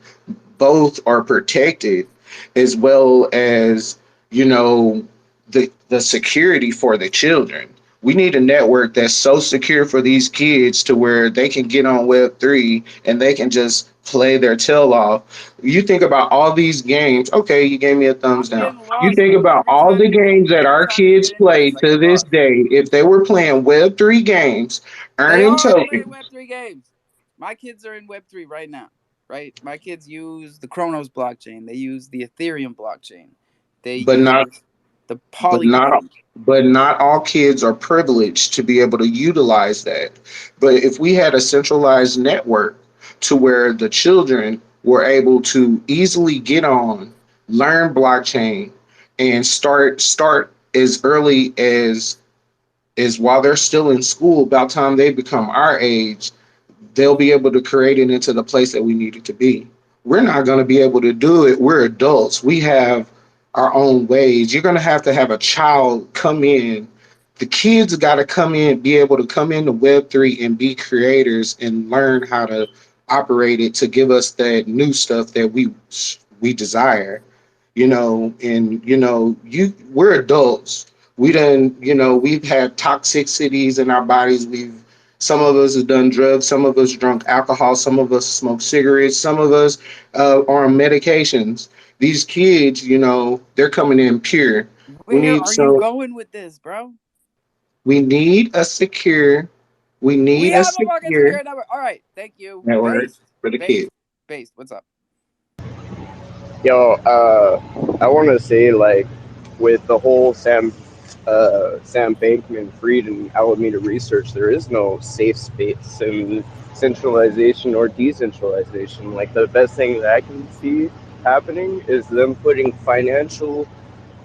both are protected, as well as, you know, the security for the children. We need a network that's so secure for these kids to where they can get on Web 3 and they can just play their tail off. You think about all these games. Okay, you gave me a thumbs I'm down. getting You lost, think bro. about all the games that our You kids get into play this, I to get this lost. day. If they were playing Web 3 games, They earning are playing tokens, Web3 games. My kids are in Web3 right now, right? My kids use the Chronos blockchain. They use the Ethereum blockchain. They but not use the but not Polygon. but not all kids are privileged to be able to utilize that. But if we had a centralized network to where the children were able to easily get on, learn blockchain, and start as early as while they're still in school, about time they become our age, they'll be able to create it into the place that we need it to be. We're not going to be able to do it. We're adults. We have our own ways. You're going to have a child come in. The kids got to come in, be able to come into Web 3 and be creators and learn how to operate it to give us that new stuff that we desire. And we're adults. We've had toxicities in our bodies. Some of us have done drugs, some of us drunk alcohol, some of us smoke cigarettes, some of us are on medications. These kids, they're coming in pure. We Where need are you so going with this, bro? we need a secure We We need a have a market secure secure number. All right, thank you. network for the kids. Based. What's up? Yo, I want to say, like, with the whole Sam Bankman-Fried and Alameda research, there is no safe space in centralization or decentralization. Like, the best thing that I can see happening is them putting financial,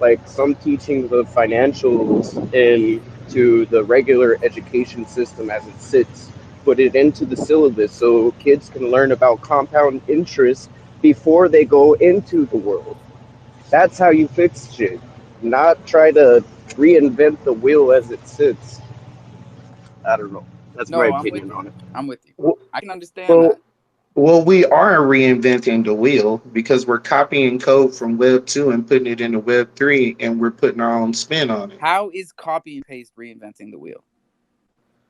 like, some teachings of financials into the regular education system as it sits. Put it into the syllabus so kids can learn about compound interest before they go into the world. That's how you fix shit. Not try to reinvent the wheel as it sits. I don't know. That's my No, I'm with opinion you. on it. I'm with you. Well, I can understand well, that. well, we are reinventing the wheel because we're copying code from Web 2 and putting it into Web 3 and we're putting our own spin on it. How is copy and paste reinventing the wheel?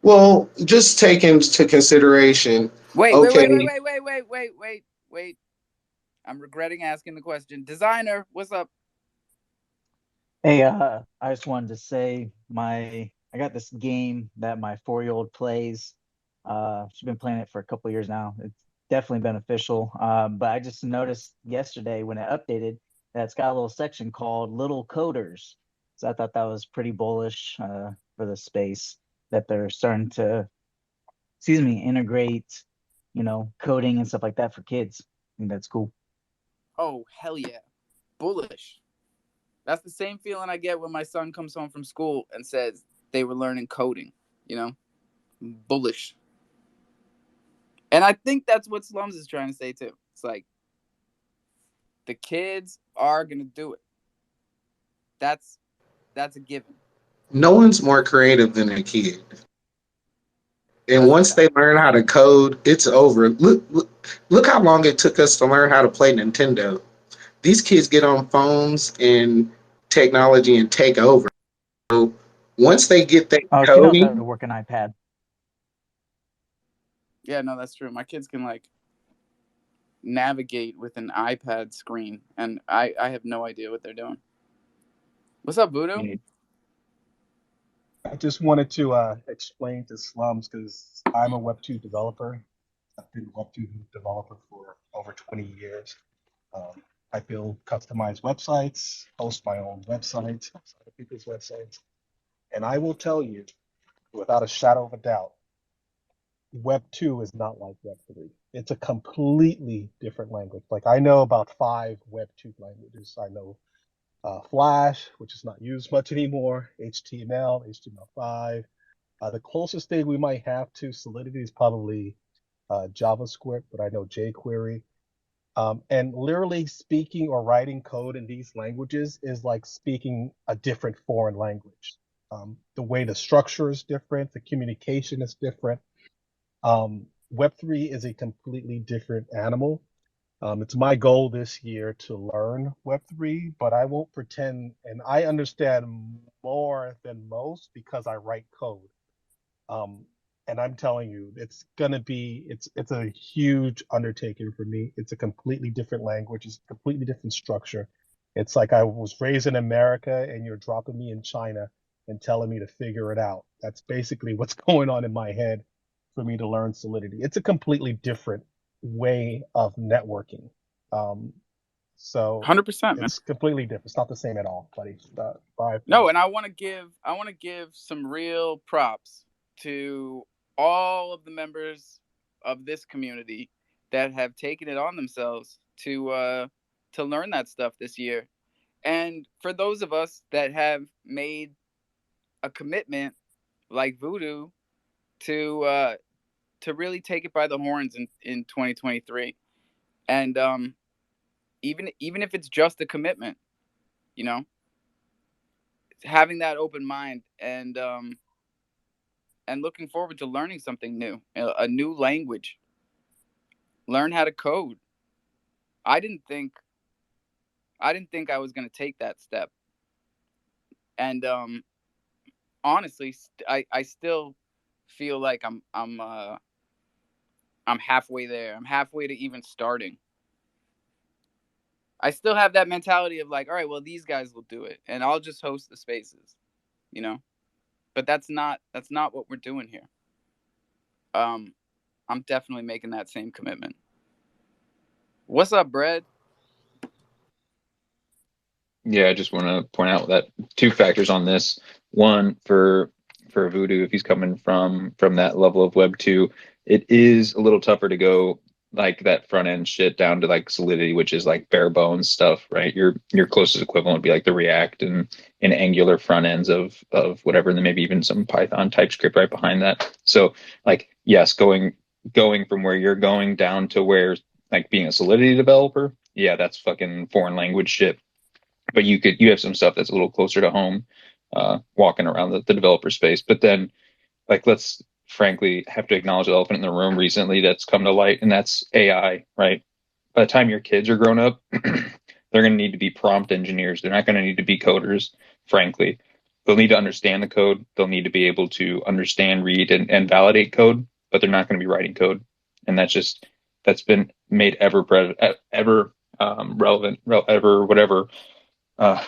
Well, just take into consideration, Wait, wait, wait, wait, okay, wait, wait, wait, wait, wait, wait. I'm regretting asking the question. Designer, what's up? Hey, I just wanted to say I got this game that my 4-year-old plays. She's been playing it for a couple years now. It's definitely beneficial. But I just noticed yesterday when it updated that it's got a little section called Little Coders. So I thought that was pretty bullish for the space that they're starting to, excuse me, integrate, coding and stuff like that for kids. I think that's cool. Oh, hell yeah. Bullish. That's the same feeling I get when my son comes home from school and says they were learning coding, you know? Bullish. And I think that's what Slums is trying to say too. It's like the kids are gonna do it. That's a given. no one's more creative than a kid. And That's a once fact. they learn how to code, it's over. Look how long it took us to learn how to play Nintendo. These kids get on phones and technology and take over. So once they get that Oh, she knows how to coding, work an iPad. Yeah, no, that's true. My kids can like navigate with an iPad screen, and I have no idea what they're doing. What's up, Voodoo? I just wanted to explain to Slums because I'm a Web2 developer. I've been a Web2 developer for over 20 years. I build customized websites, host my own websites, host other people's websites. And I will tell you, without a shadow of a doubt, Web2 is not like Web3. It's a completely different language. Like I know about 5 Web2 languages. I know Flash, which is not used much anymore, HTML, HTML5. The closest thing we might have to Solidity is probably JavaScript, but I know jQuery. And literally speaking or writing code in these languages is like speaking a different foreign language. The way the structure is different, the communication is different. Web3 is a completely different animal. It's my goal this year to learn Web3, but I won't pretend, and I understand more than most because I write code. Um, and I'm telling you, it's a huge undertaking for me. It's a completely different language, it's a completely different structure. It's like I was raised in America and you're dropping me in China and telling me to figure it out. That's basically what's going on in my head for me to learn Solidity. It's a completely different way of networking. Um, so 100%, man. it's completely different. It's not the same at all, buddy. Bye. No, and I want to give some real props to all of the members of this community that have taken it on themselves to learn that stuff this year. And for those of us that have made a commitment like Voodoo to really take it by the horns in 2023. And even if it's just a commitment, you know, having that open mind and looking forward to learning something new, a new language, learn how to code. I didn't think I was going to take that step. And honestly, I still feel like I'm halfway there. I'm halfway to even starting. I still have that mentality of like, all right, well, these guys will do it, and I'll just host the spaces, you know. But that's not what we're doing here. I'm definitely making that same commitment. What's up, Brad? Yeah, I just want to point out that two factors on this. One, for Voodoo, if he's coming from that level of Web 2, it is a little tougher to go like that front end shit down to like Solidity, which is like bare bones stuff, right? Your closest equivalent would be like the React and Angular front ends of whatever, and then maybe even some Python TypeScript right behind that. So like yes, going from where you're going down to where like being a Solidity developer, yeah, that's fucking foreign language shit, but you have some stuff that's a little closer to home, walking around the developer space. But then like let's frankly have to acknowledge the elephant in the room recently that's come to light, and that's AI, right? By the time your kids are grown up, they're going to need to be prompt engineers. They're not going to need to be coders, frankly. They'll need to understand the code. They'll need to be able to understand, read, and validate code, but they're not going to be writing code. And that's been made ever relevant, ever whatever, uh,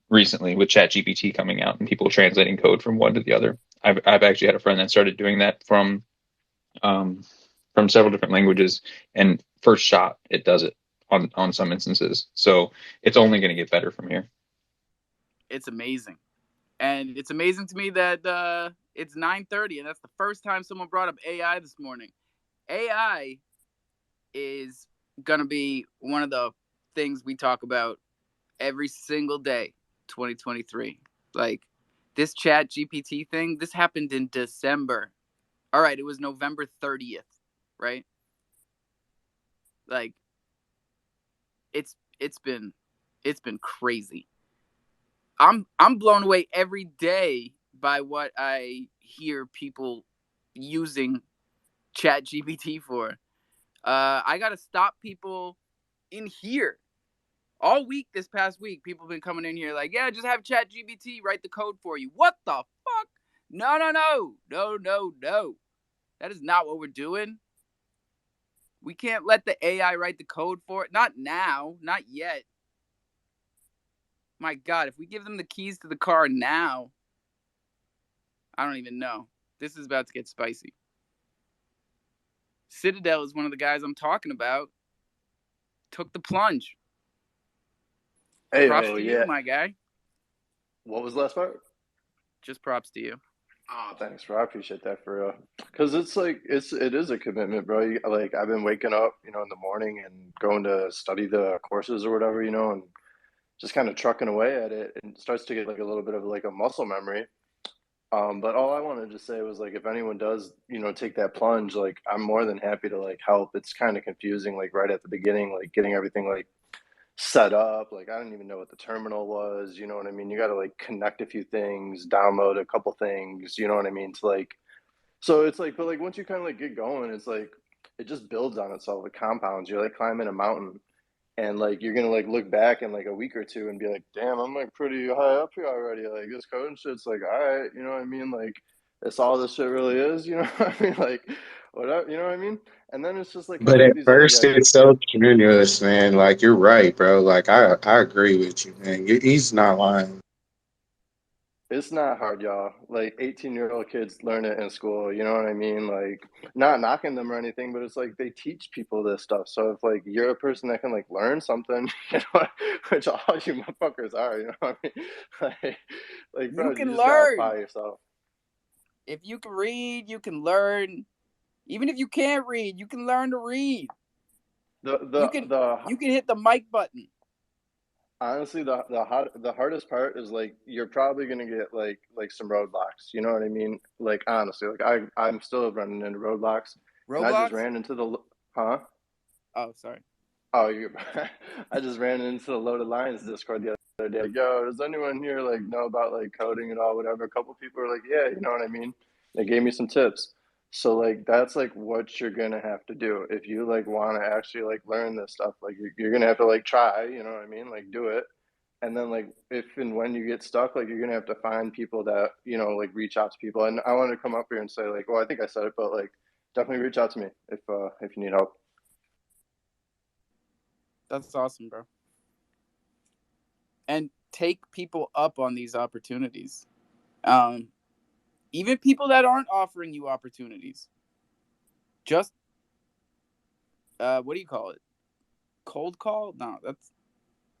recently with ChatGPT coming out and people translating code from one to the other. I've actually had a friend that started doing that from several different languages, and first shot it does it on some instances. So it's only going to get better from here. It's amazing, and it's amazing to me that it's 9:30, and that's the first time someone brought up AI this morning. AI is gonna be one of the things we talk about every single day, 2023. Like this Chat GPT thing, this happened in December. All right, it was November 30th, right? Like it's been crazy. I'm blown away every day by what I hear people using Chat GPT for. I gotta stop people in here. All week this past week, people have been coming in here like, yeah, just have Chat GPT write the code for you. What the fuck? No, no, no. No, no, no. That is not what we're doing. We can't let the AI write the code for it. Not now. Not yet. My God, if we give them the keys to the car now, I don't even know. This is about to get spicy. Citadel is one of the guys I'm talking about. Took the plunge. Hey, Props oh to yeah. you, my guy. What was the last part? Just props to you. Oh, thanks, bro. I appreciate that for real. Because it's like it is a commitment, bro. Like I've been waking up, in the morning and going to study the courses or whatever, and just kind of trucking away at it, and it starts to get like a little bit of like a muscle memory. But all I wanted to say was like if anyone does, take that plunge, like I'm more than happy to like help. It's kind of confusing, like right at the beginning, like getting everything like set up. Like I didn't even know what the terminal was. You know what I mean? You got to like connect a few things, download a couple things. You know what I mean? To like, so it's like, but like once you kind of like get going, it's like it just builds on itself. It compounds. You're like climbing a mountain, and like you're gonna like look back in like a week or two and be like, damn, I'm like pretty high up here already. Like this code and shit's like, all right, you know what I mean? Like that's all this shit really is. You know what I mean? Like whatever. You know what I mean? And then it's just like But coming with at these other first, guys. it's so strenuous, man. Like you're right, bro. Like I agree with you, man. He's not lying. It's not hard, y'all. Like 18-year-old kids learn it in school, you know what I mean? Like not knocking them or anything, but it's like they teach people this stuff. So if like you're a person that can like learn something, which all you motherfuckers are, you know what I mean? Like You bro, you can just gotta learn. apply yourself. If you can read, you can learn. Even if you can't read, you can learn to read. The You the can the you can hit the mic button. honestly the hardest part is like you're probably gonna get like some roadblocks. You know what I mean? Like honestly, like I'm still running into roadblocks, and I just Roblox? ran into the huh? Oh, sorry. Oh, you I just ran into the Loaded Lions Discord the other day. Like, yo, does anyone here like know about like coding and all, whatever? A couple people are like, yeah, you know what I mean? They gave me some tips. So like that's like what you're gonna have to do if you like want to actually like learn this stuff. Like you're gonna have to like try, you know what I mean? Like do it, and then like if and when you get stuck, like you're gonna have to find people that like reach out to people. And I wanted to come up here and say like, well, I think I said it, but like definitely reach out to me if you need help. That's awesome, bro. And take people up on these opportunities. Even people that aren't offering you opportunities. Just what do you call it? Cold call? No, that's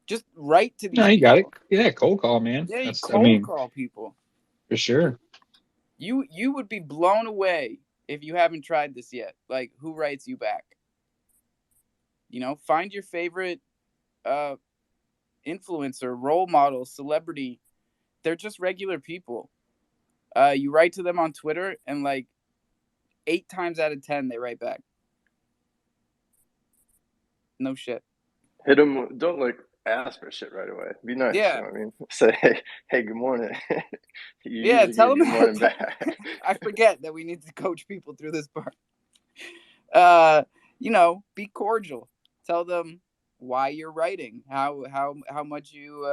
just write to these No, you people. got it. Yeah, cold call, man. Yeah, you That's, I cold mean, call people. for sure. You would be blown away if you haven't tried this yet. Like, who writes you back? Find your favorite influencer, role model, celebrity. They're just regular people. You write to them on Twitter, and like 8 times out of 10, they write back. No shit. Hit them. Don't like ask for shit right away. Be nice. Yeah. You know what I mean? Say, hey, good morning. You Yeah, usually tell get them. good morning back. I forget that we need to coach people through this part. Be cordial. Tell them why you're writing, how much you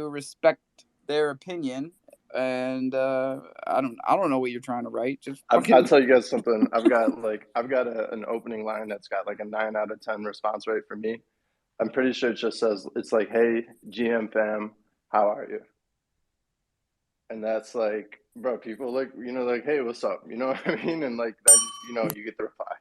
respect their opinion, and I don't know what you're trying to write. Just I'll fucking. tell you guys something. I've got an opening line that's got like a 9 out of 10 response rate for me. I'm pretty sure it just says it's like, "Hey, GM fam, how are you?" And that's like, bro, people like, like, "Hey, what's up?" You know what I mean? And like then you get the reply.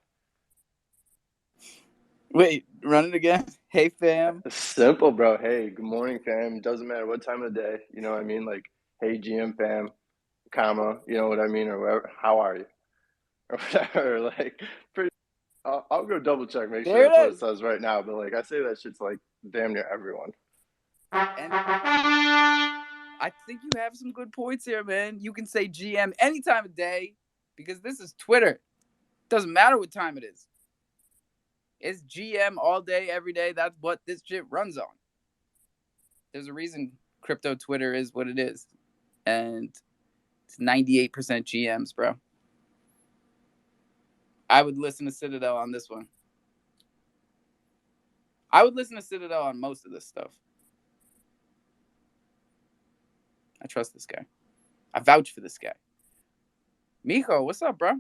Wait, run it again. Hey fam. It's simple, bro. Hey, good morning, fam. Doesn't matter what time of the day. You know what I mean? Like, hey, GM fam, comma, you know what I mean, or whatever. How are you? Or whatever. Like, pretty. I'll go double check, make sure There that's what it it is. says right now. But like, I say that shit's like damn near everyone. And I think you have some good points here, man. You can say GM any time of day because this is Twitter. Doesn't matter what time it is. It's GM all day, every day. That's what this shit runs on. There's a reason crypto Twitter is what it is. And it's 98% GMs, bro. I would listen to Citadel on this one. I would listen to Citadel on most of this stuff. I trust this guy. I vouch for this guy. Mijo, what's up, bro?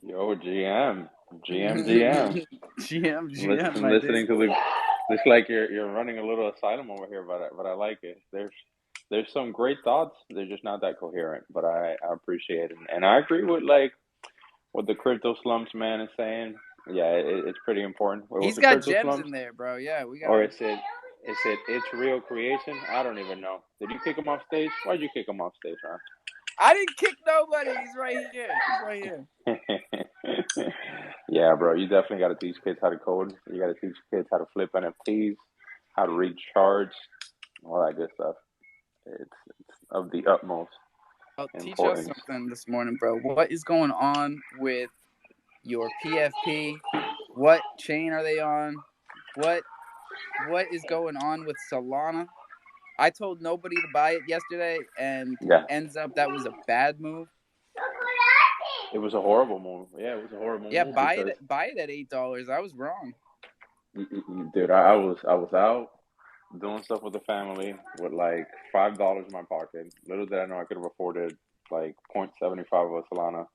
Yo, GM. GM, I'm my listening dude. to the. Looks like you're running a little asylum over here, but I like it. There's some great thoughts. They're just not that coherent, but I appreciate it, and I agree with like what the crypto slumps man is saying. Yeah, it's pretty important. What was He's the got crypto gems slumps? in there, bro. Yeah, we got. Or it's real creation? I don't even know. Did you kick him off stage? Why'd you kick him off stage, man? I didn't kick nobody. He's right here. Yeah, bro, you definitely got to teach kids how to code. You got to teach kids how to flip NFTs, how to read charts, all that good stuff. It's of the utmost Teach us importance. something this morning, bro. What is going on with your PFP? What chain are they on? What is going on with Solana? I told nobody to buy it yesterday, and Yeah, ends up that was a bad move. it was a horrible move. Yeah, it was a horrible Yeah, move buy because, it at $8. I was wrong. dude, I was out doing stuff with the family with like $5 in my pocket. Little did I know I could have afforded like 0.75 of a Solana.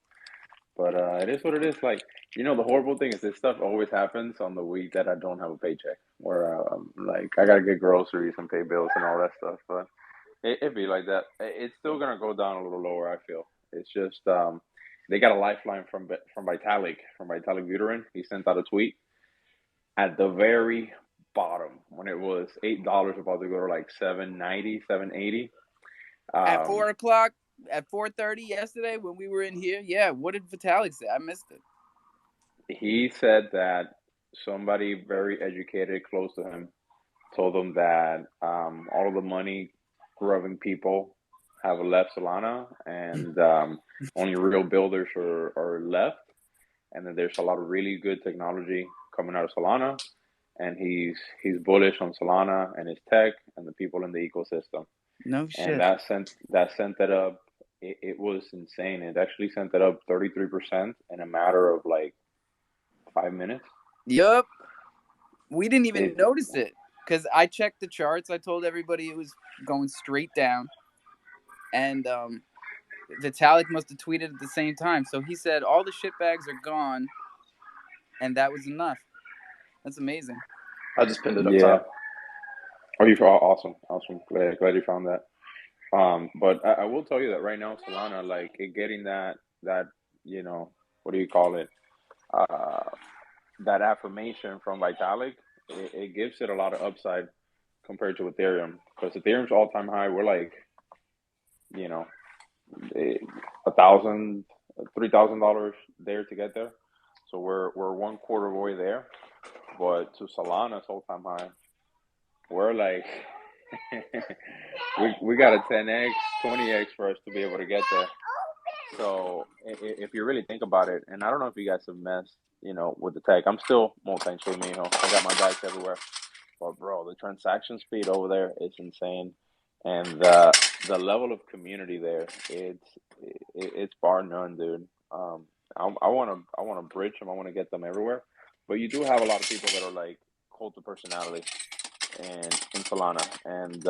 But it is what it is. Like, the horrible thing is this stuff always happens on the week that I don't have a paycheck, where like I gotta get groceries and pay bills and all that stuff. But it be like that. It's still gonna go down a little lower. I feel it's just they got a lifeline from Vitalik Buterin. He sent out a tweet at the very bottom when it was $8 about to go to like 790, 780. At Um, 4 o'clock, at 4:30 yesterday when we were in here. Yeah, what did Vitalik say? I missed it. he said that somebody very educated close to him told him that all of the money grubbing people have left Solana, and only real builders are left, and then there's a lot of really good technology coming out of Solana, and he's bullish on Solana and his tech and the people in the ecosystem. No And shit. that sent it up. It was insane. It actually sent it up 33% in a matter of like 5 minutes. Yup. We didn't even It, notice it because I checked the charts. I told everybody it was going straight down, and Vitalik must have tweeted at the same time. So he said all the shitbags are gone, and that was enough. That's amazing. I just pinned it up yeah. top. Oh, you awesome. Glad you found that. But I will tell you that right now, Solana, like getting that what do you call it? Uh, that affirmation from Vitalik, it gives it a lot of upside compared to Ethereum, because Ethereum's all time high. We're like, you know, $1,000, $3,000 there to get there. So we're 1/4 of the way there. But to Solana's all time high, we're like we got a 10x, 20x for us to be able to get there. So if you really think about it, and I don't know if you guys have messed, with the tech. I'm still multi-chain, I got my bags everywhere. But bro, the transaction speed over there is insane, and the level of community there, it's bar none, dude. I wanna bridge them. I want to get them everywhere. But you do have a lot of people that are like cult of personality and in Solana. And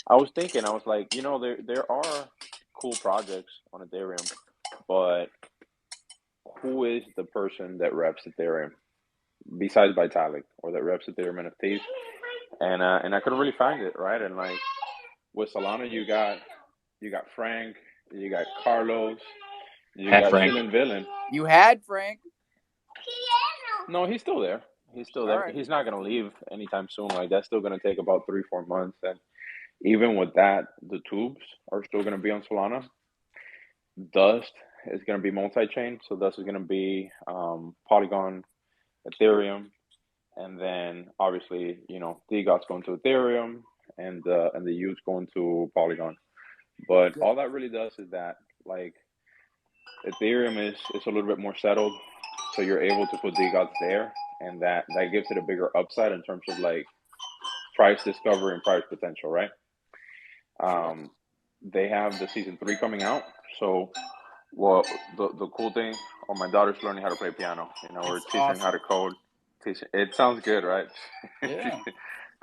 I was thinking, I was like, there are cool projects on Ethereum, but who is the person that reps Ethereum besides Vitalik, or that reps Ethereum NFTs? And I couldn't really find it, right? And like with Solana, you got Frank, you got Carlos, you got Frank. Chillin' Villain. You had Frank. No, he's still there. He's still there. Right. He's not gonna leave anytime soon. Like that's still gonna take about 3-4 months. And even with that, the tubes are still gonna be on Solana. Dust is gonna be multi-chain, so Dust is gonna be Polygon, Ethereum, and then obviously DGOT's going to Ethereum, and the U's going to Polygon. But all that really does is that like Ethereum is a little bit more settled, so you're able to put DGOTs there, and that gives it a bigger upside in terms of like price discovery and price potential, right? They have the season 3 coming out, so the cool thing, my daughter's learning how to play piano. We're teaching how to code. It sounds good, right? Yeah.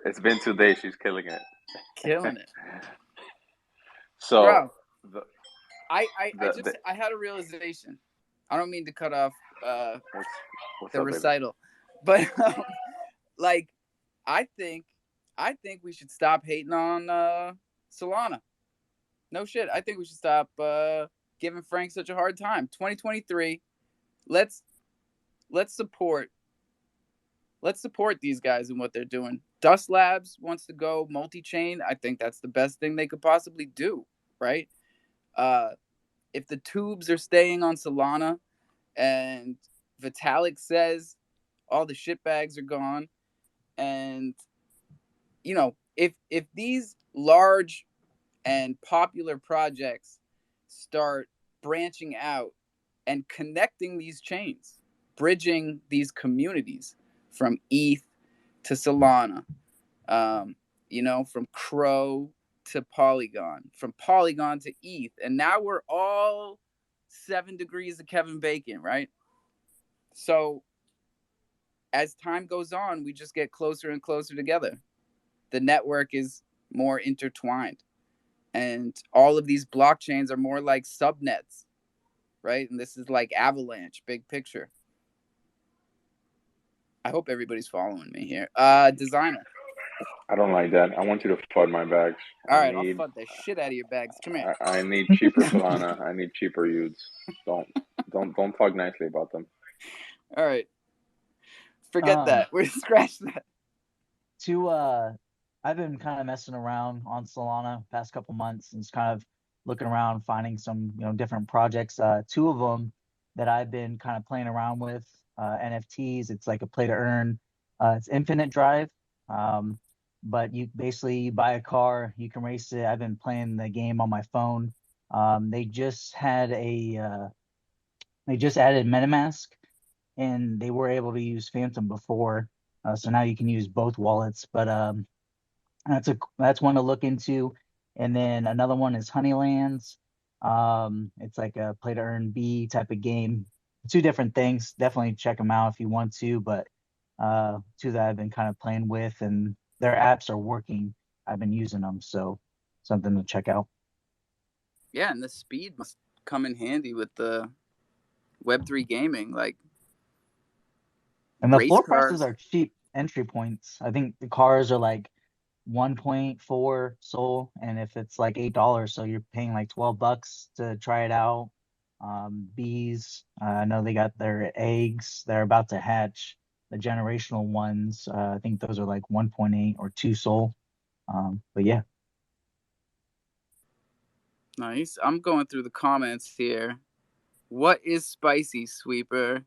It's been 2 days. She's killing it. Killing it. So, bro, I had a realization. I don't mean to cut off what's the up, recital, but like I think we should stop hating on Solana. No shit. I think we should stop giving Frank such a hard time. 2023. Let's support these guys and what they're doing. Dust Labs wants to go multi-chain. I think that's the best thing they could possibly do, right? If the tubes are staying on Solana and Vitalik says all the shitbags are gone, and if these large and popular projects start branching out and connecting these chains, bridging these communities from ETH to Solana, from Cro to Polygon, from Polygon to ETH, and now we're all 7 degrees of Kevin Bacon, right? So as time goes on, we just get closer and closer together. The network is more intertwined, and all of these blockchains are more like subnets, right? And this is like Avalanche, big picture. I hope everybody's following me here. Designer. I don't like that. I want you to FUD my bags. All right, I'll FUD the shit out of your bags. Come here. I need cheaper Solana. I need cheaper Udes. Don't talk nicely about them. All right. Forget that. We're scratch that. I've been kind of messing around on Solana past couple months and just kind of looking around, finding some different projects. 2 of them that I've been kind of playing around with, NFTs. It's like a play to earn. It's Infinite Drive. But you basically buy a car, you can race it. I've been playing the game on my phone. They just added MetaMask, and they were able to use Phantom before, so now you can use both wallets. But that's one to look into. And then another one is Honeylands. It's like a play to earn B type of game. 2 different things. Definitely check them out if you want to. But 2 that I've been kind of playing with, and their apps are working. I've been using them, so something to check out. Yeah, and the speed must come in handy with the Web3 gaming, like. And the floor prices are cheap entry points. I think the cars are like 1.4 Sol, and if it's like $8, so you're paying like $12 to try it out. Bees, I know they got their eggs. They're about to hatch. The generational ones, I think those are like 1.8 or 2 Sol. But yeah. Nice. I'm going through the comments here. What is spicy, Sweeper?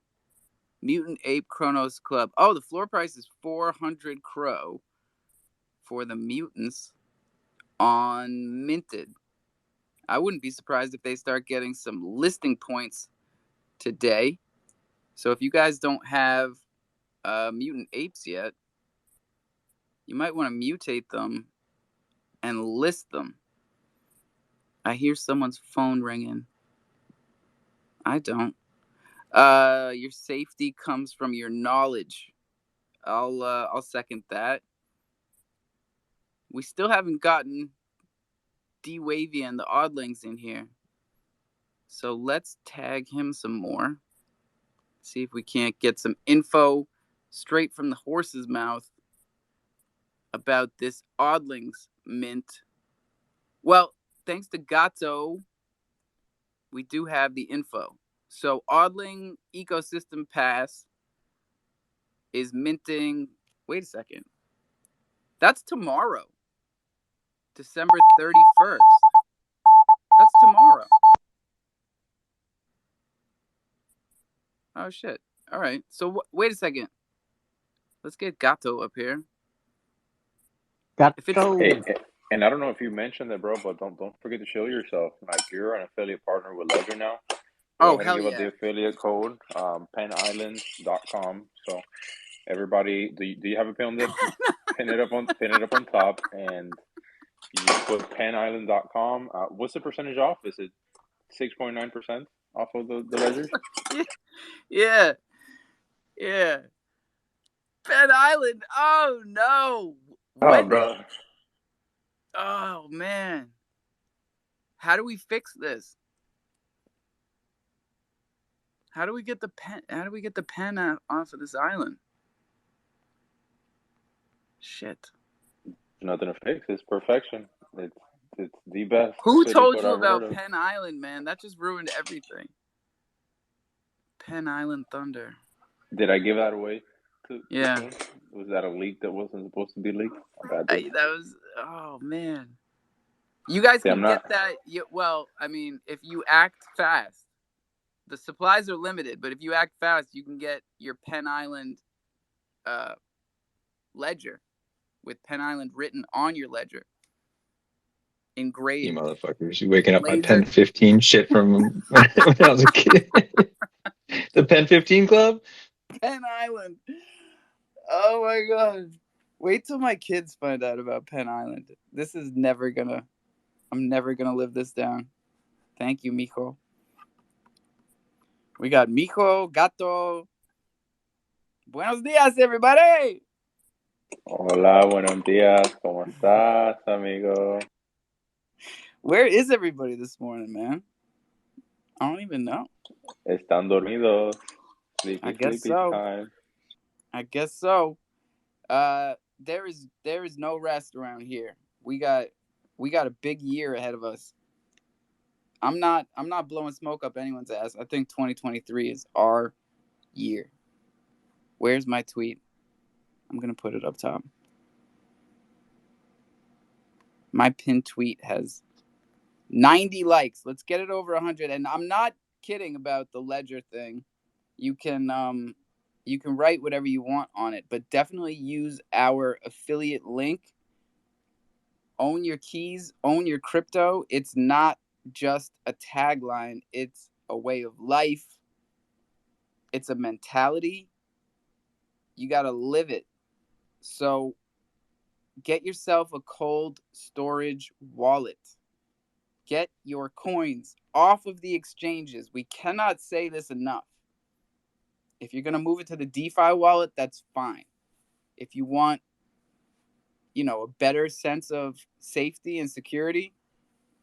Mutant Ape Chronos Club. Oh, the floor price is 400 Cro for the mutants on Minted. I wouldn't be surprised if they start getting some listing points today. So if you guys don't have mutant apes yet, you might want to mutate them and list them. I hear someone's phone ringing. I don't. Your safety comes from your knowledge. I'll second that. We still haven't gotten D Wavy and the Oddlings in here. So let's tag him some more. See if we can't get some info straight from the horse's mouth about this Oddlings mint. Well, thanks to Gato, we do have the info. So Oddling Ecosystem Pass is minting. Wait a second. That's tomorrow. December 31st. That's tomorrow. Oh, shit. All right. So wait a second. Let's get Gato up here. If it's Gato. Hey, and I don't know if you mentioned it, bro, but don't forget to show yourself. Like you're an affiliate partner with Ledger now. Go oh ahead and hell give out the yeah. affiliate code, penislands.com. So everybody, do you have a pin that pin it up on top, and you put penisland.com. What's the percentage off? Is it 6.9% off of the ledgers? Yeah. Yeah. Penn Island. Oh no. Oh, When? bro. Oh man. How do we fix this? How do we get the pen? How do we get the pen off of this island? Shit. Nothing to fix. It's perfection. It's the best Who affiliate told code you I've ever heard about of. Penn Island, man? That just ruined everything. Penn Island Thunder. Did I give that away? Yeah. Was that a leak that wasn't supposed to be leaked? That was. Oh man. You guys See, can I'm get not. that. Well, I mean, if you act fast, the supplies are limited. But if you act fast, you can get your Penn Island ledger with Penn Island written on your ledger, You engraved, motherfuckers. You waking up my Pen lasered. 15 shit from when I was a kid. The Pen 15 Club? Penn Island. Oh my god. Wait till my kids find out about Penn Island. This is never gonna. I'm never gonna live this down. Thank you, Mijo. We got Mijo, Gato. Buenos dias, everybody. Hola, buenos días. ¿Cómo estás, amigo? Where is everybody this morning, man? I don't even know. Están dormidos. I Sleepy, guess sleepy so. time. I guess so. There is no rest around here. We got a big year ahead of us. I'm not blowing smoke up anyone's ass. I think 2023 is our year. Where's my tweet? I'm gonna put it up top. My pinned tweet has 90 likes. Let's get it over 100. And I'm not kidding about the ledger thing. You can write whatever you want on it, but definitely use our affiliate link. Own your keys, own your crypto. It's not just a tagline, it's a way of life. It's a mentality. You got to live it. So get yourself a cold storage wallet. Get your coins off of the exchanges. We cannot say this enough. If you're going to move it to the DeFi wallet, that's fine. If you want, a better sense of safety and security,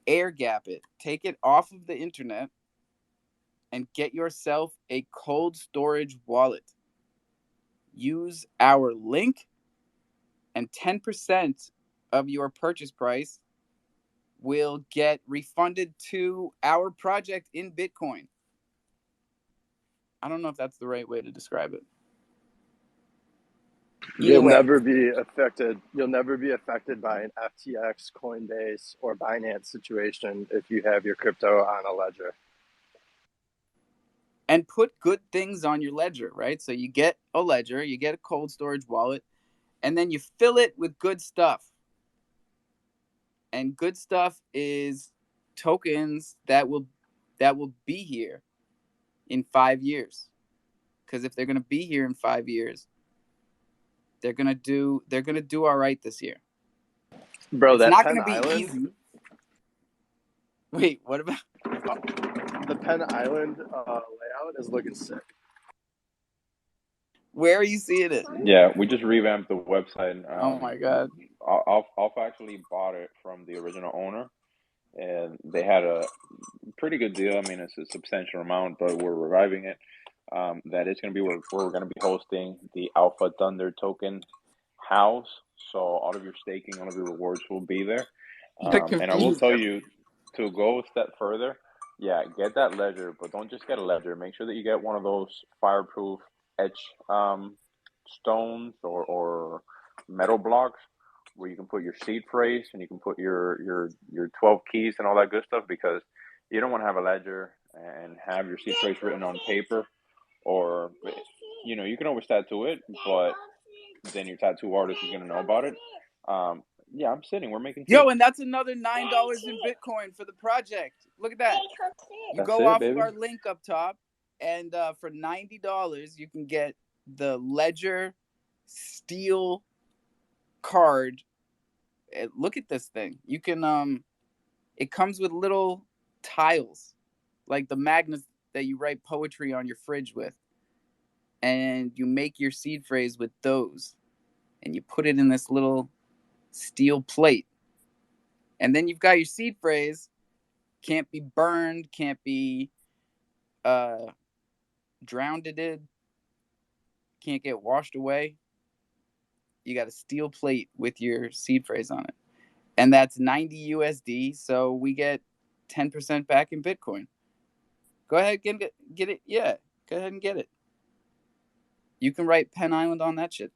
air gap it. Take it off of the internet and get yourself a cold storage wallet. Use our link, and 10% of your purchase price will get refunded to our project in Bitcoin. I don't know if that's the right way to describe it. Either You'll way, never be affected. You'll never be affected by an FTX, Coinbase, or Binance situation if you have your crypto on a ledger. and put good things on your ledger, right? So you get a ledger, you get a cold storage wallet, and then you fill it with good stuff. And good stuff is tokens that will be here in 5 years. Because if they're going to be here in 5 years, they're going to do all right this year. Bro, It's that not going Penn to be Island, easy. Wait, what about the Penn Island layout is looking sick. where are you seeing it? Yeah, we just revamped the website. Oh my god. Alpha actually bought it from the original owner, and they had a pretty good deal. I mean, it's a substantial amount, but we're reviving it. That is going to be where we're going to be hosting the Alpha Thunder token house. So all of your staking, all of your rewards will be there. You're And I will confused. tell you to go a step further. Yeah, get that ledger, but don't just get a ledger. Make sure that you get one of those fireproof etch stones or metal blocks where you can put your seed phrase and you can put your 12 keys and all that good stuff, because you don't want to have a ledger and have your seed phrase written on paper, or you can always tattoo it, but then your tattoo artist is going to know about it. Yeah, I'm sitting. We're making tea. Yo, and that's another $9 in Bitcoin for the project. Look at that. You That's go it, off of baby. our link up top, and for $90, you can get the Ledger Steel card. Look at this thing. You can it comes with little tiles, like the magnets that you write poetry on your fridge with, and you make your seed phrase with those, and you put it in this little steel plate, and then you've got your seed phrase. Can't be burned, can't be drowned, can't get washed away. You got a steel plate with your seed phrase on it, and that's 90 USD. So we get 10% back in Bitcoin. Go ahead and get it. Yeah, go ahead and get it. You can write Penn Island on that shit.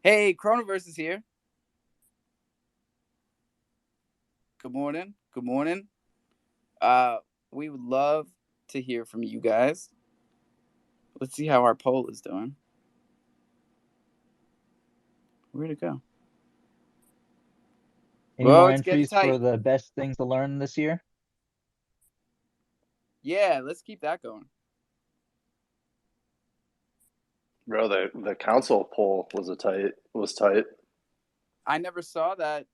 Hey, Chronoverse is here. Good morning. Good morning. We would love to hear from you guys. Let's see how our poll is doing. Where'd it go? Any Well, more it's getting entries for tight. the best things to learn this year? Yeah, let's keep that going. Bro, the council poll was tight. I never saw that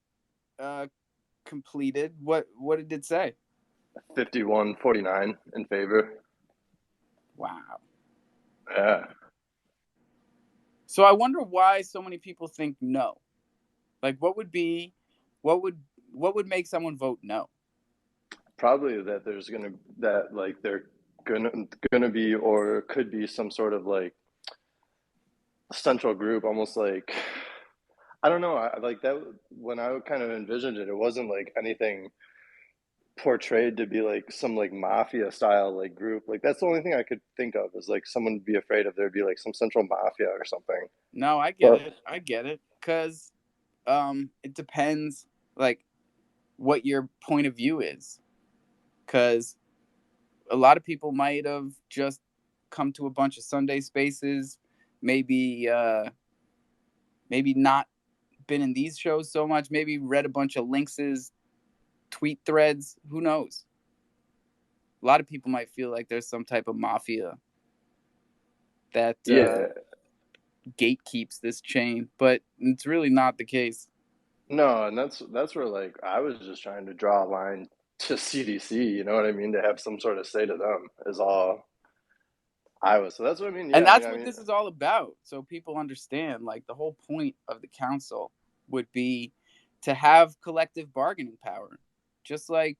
completed. What did it say? 51-49 in favor. Wow. Yeah. So I wonder why so many people think no. Like, what would make someone vote no? Probably that they're gonna be or could be some sort of like central group, almost like, I don't know. Like that when I kind of envisioned it, it wasn't like anything portrayed to be like some like mafia style like group. Like that's the only thing I could think of is like someone would be afraid of there'd be like some central mafia or something. No, I get But it. I get it. Because it depends, like, what your point of view is. Because a lot of people might have just come to a bunch of Sunday spaces, maybe not been in these shows so much, maybe read a bunch of Lynx's tweet threads. Who knows? A lot of people might feel like there's some type of mafia that yeah, gatekeeps this chain, but it's really not the case. no, and that's where like I was just trying to draw a line to CDC. You know what I mean? To have some sort of say to them is all I was. So that's what I mean. And Yeah, that's I what mean, this is all about. So people understand, like, the whole point of the council would be to have collective bargaining power, just like,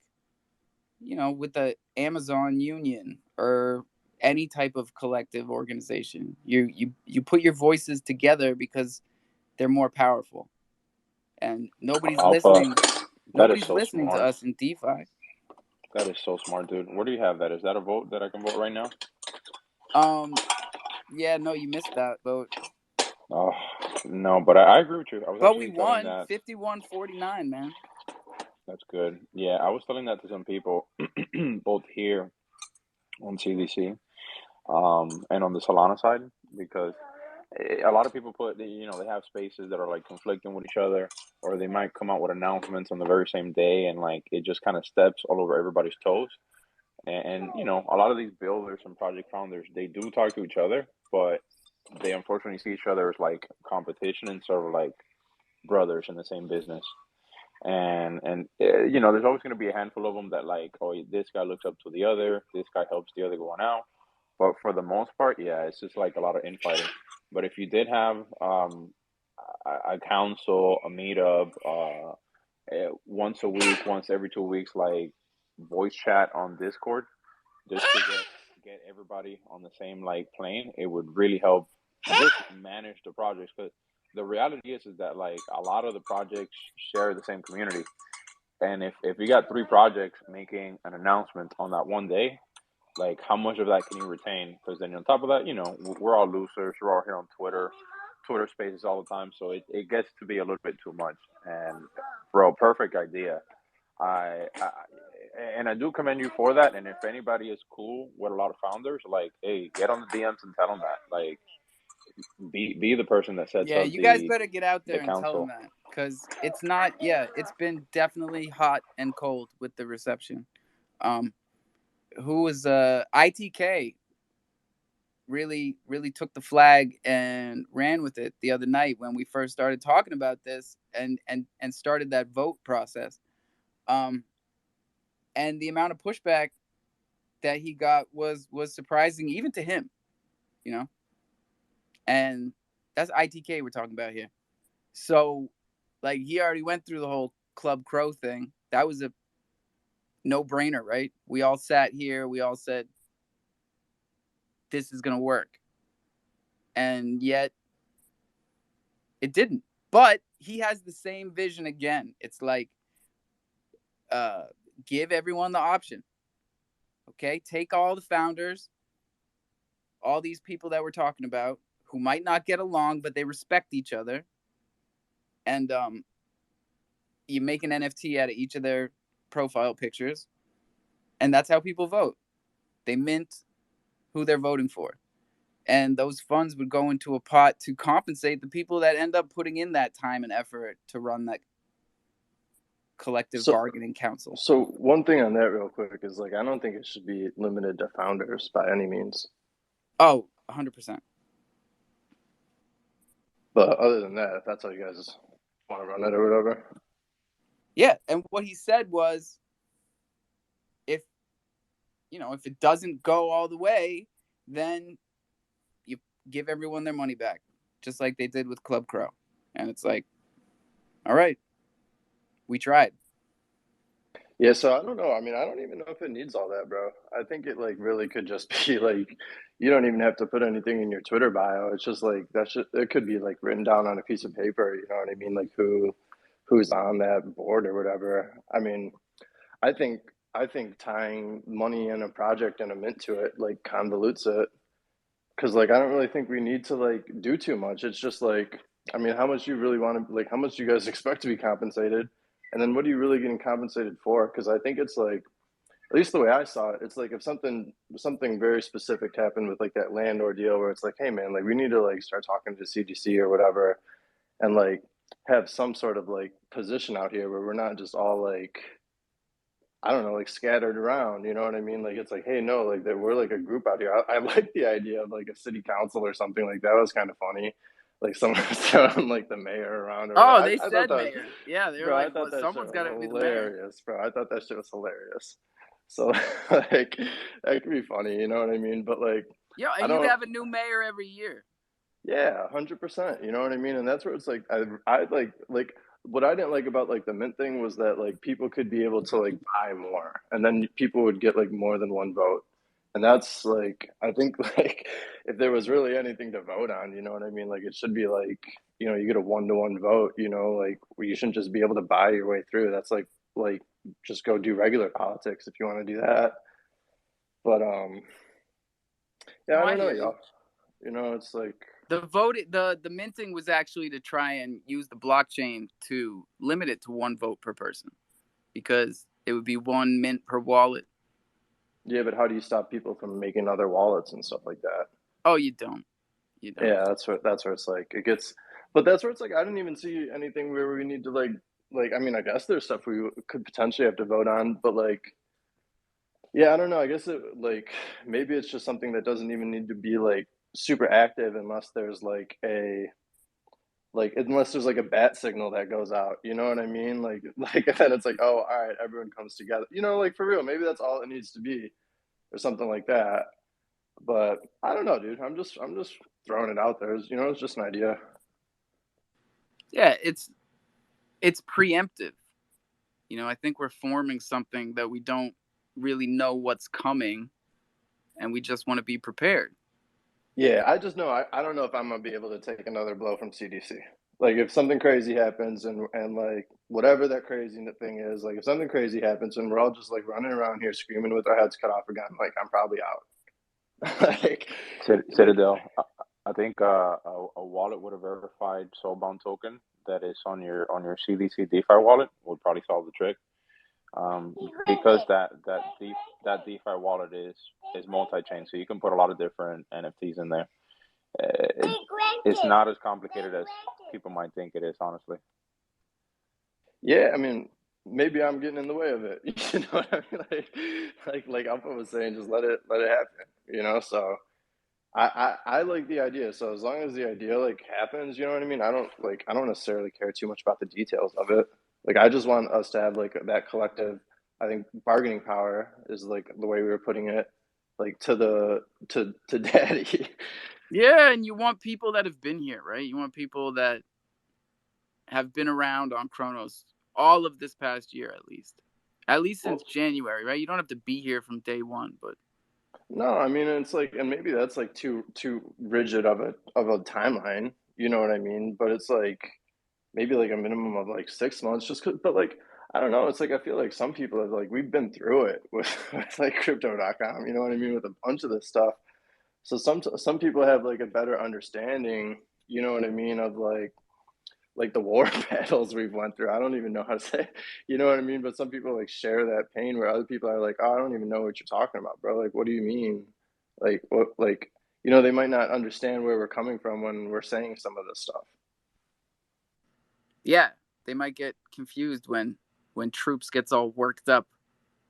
with the Amazon union or any type of collective organization. You put your voices together because they're more powerful. and nobody's Alpha, listening. that is Nobody's so listening to smart. us in DeFi. That is so smart, dude. Where do you have that? Is that a vote that I can vote right now? Yeah, no, you missed that vote. Oh, no, but I agree with you. I was But we actually telling won that. 51-49, man. That's good. Yeah, I was telling that to some people, both here on CDC, and on the Solana side, because a lot of people put, they have spaces that are like conflicting with each other, or they might come out with announcements on the very same day, and like it just kind of steps all over everybody's toes. And a lot of these builders and project founders, they do talk to each other, but they unfortunately see each other as like competition instead of like brothers in the same business. And there's always going to be a handful of them that like, oh, this guy looks up to the other, this guy helps the other going out. But for the most part, yeah, it's just like a lot of infighting. But if you did have a council, a meetup, once a week, once every 2 weeks, like voice chat on Discord, just to get everybody on the same like plane, it would really help just manage the projects. Because the reality is that like a lot of the projects share the same community, and if you got 3 projects making an announcement on that one day, like how much of that can you retain? Because then on top of that, we're all losers. We're all here on Twitter Spaces all the time, so it gets to be a little bit too much. And bro, perfect idea. I and I do commend you for that. And if anybody is cool with a lot of founders, like, hey, get on the DMs and tell them that. Like, be the person that sets Yeah, up you guys the better get out the there and tell them council. that, because it's not. Yeah, it's been definitely hot and cold with the reception. Who was ITK really took the flag and ran with it the other night when we first started talking about this and started that vote process. And the amount of pushback that he got was surprising even to him, you know. And that's ITK we're talking about here. So, like, he already went through the whole Club Crow thing. That was a no-brainer, right? We all sat here, we all said this is going to work. And yet it didn't. But he has the same vision again. It's like, give everyone the option. Okay, take all the founders, all these people that we're talking about who might not get along, but they respect each other, and you make an NFT out of each of their profile pictures, and that's how people vote. They mint who they're voting for, and those funds would go into a pot to compensate the people that end up putting in that time and effort to run that collective bargaining council. So one thing on that real quick is like I don't think it should be limited to founders by any means. Oh, 100%. But other than that, if that's how you guys want to run it or whatever. Yeah, and what he said was, if it doesn't go all the way, then you give everyone their money back, just like they did with Club Crow. And it's like, all right, we tried. Yeah, so I don't know. I mean, I don't even know if it needs all that, bro. I think it like really could just be like you don't even have to put anything in your Twitter bio. It's just like it could be like written down on a piece of paper, you know what I mean? Like who's on that board or whatever. I mean, I think tying money in a project and a mint to it like convolutes it. Because like I don't really think we need to like do too much. It's just like I mean, how much you really want to like how much do you guys expect to be compensated? And then what are you really getting compensated for? Because I think it's like at least the way I saw it, it's like if something very specific happened with like that land ordeal where it's like, hey man, like we need to like start talking to CDC or whatever and like have some sort of like position out here where we're not just all like I don't know, like scattered around, you know what I mean? Like it's like, hey, no, like that we're like a group out here. I like the idea of like a city council or something like that. That was kind of funny. Like someone was throwing like the mayor around or Oh, whatever. they I thought said that was, mayor. Yeah, they were bro, I like, thought well, that shit someone's got was to be the mayor. hilarious, bro. I thought that shit was hilarious. So like that could be funny, you know what I mean? But like Yeah, I and you don't have a new mayor every year. yeah, 100%. You know what I mean? And that's where it's like I like what I didn't like about like the mint thing was that like people could be able to like buy more, and then people would get like more than one vote. And that's like, I think like if there was really anything to vote on, you know what I mean? Like it should be like, you know, you get a 1-to-1 vote, you know, like you shouldn't just be able to buy your way through. That's like just go do regular politics if you want to do that. But yeah, No, I I don't know, hear you. y'all. You know, it's like The minting was actually to try and use the blockchain to limit it to one vote per person, because it would be one mint per wallet. yeah, but how do you stop people from making other wallets and stuff like that? Oh, you don't. Yeah, that's where it's like it gets, but that's where it's like I didn't even see anything where we need to like I mean I guess there's stuff we could potentially have to vote on, but like yeah, I don't know. I guess it like maybe it's just something that doesn't even need to be like super active unless there's like unless there's like a bat signal that goes out. You know what I mean? Like then it's like oh all right, everyone comes together. You know, like for real, maybe that's all it needs to be or something like that. But I don't know, dude. I'm just throwing it out there. You know, it's just an idea. Yeah, it's preemptive. You know, I think we're forming something that we don't really know what's coming, and we just want to be prepared. Yeah, I just know I don't know if I'm gonna be able to take another blow from CDC. Like if something crazy happens and like whatever that crazy thing is, like if something crazy happens and we're all just like running around here screaming with our heads cut off again, like I'm probably out. like Citadel, I think a wallet with a verified soulbound token that is on your CDC DeFi wallet would probably solve the trick. Because that DeFi wallet is multi-chain, so you can put a lot of different NFTs in there. It's not as complicated as people might think it is, honestly. yeah, I mean maybe I'm getting in the way of it. You know what I mean? Like Alpha was saying, just let it happen. You know, so I like the idea. So as long as the idea like happens, you know what I mean? I don't necessarily care too much about the details of it. Like I just want us to have like that collective, I think bargaining power is like the way we were putting it, like to daddy. Yeah, and you want people that have been here, right? You want people that have been around on Chronos all of this past year, at least since January, right? You don't have to be here from day one, but No, I mean it's like, and maybe that's like too rigid of a timeline. You know what I mean? But it's like maybe like a minimum of like 6 months, just 'cause, but like I don't know. It's like I feel like some people have like we've been through it with like crypto.com. You know what I mean? With a bunch of this stuff. So some people have like a better understanding. You know what I mean? Of like the war battles we've went through. I don't even know how to say, you know what I mean? But some people like share that pain where other people are like, oh, I don't even know what you're talking about, bro. Like, what do you mean? Like, what, like, you know, they might not understand where we're coming from when we're saying some of this stuff. yeah, they might get confused when Troops gets all worked up,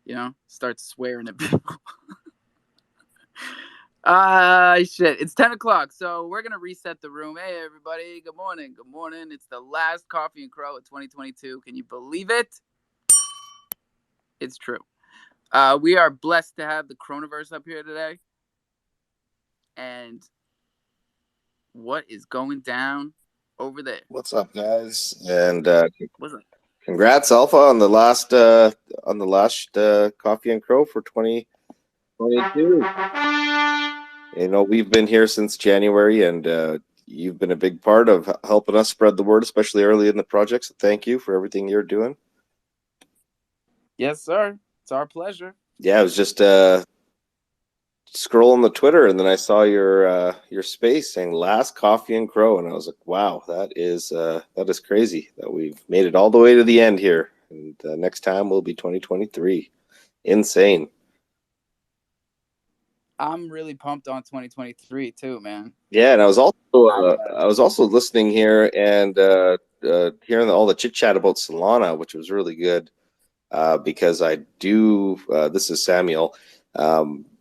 you know, starts swearing at people. Shit. It's 10 o'clock, so we're gonna reset the room. Hey, everybody. Good morning. Good morning. It's the last Coffee and Cro of 2022. Can you believe it? It's true. We are blessed to have the Coronaverse up here today. And what is going down over there? What's up, guys? And What's up? congrats, Alpha, on the last Coffee and Cro for 2022. You know, we've been here since January, and you've been a big part of helping us spread the word, especially early in the project. So thank you for everything you're doing. Yes, sir. It's our pleasure. Yeah, I was just scrolling the Twitter, and then I saw your space saying "Last Coffee and Cro," and I was like, "Wow, that is crazy that we've made it all the way to the end here." And next time will be 2023. Insane. I'm really pumped on 2023 too, man. Yeah, and I was also listening here and hearing all the chit chat about Solana, which was really good because I do. This is Samuel.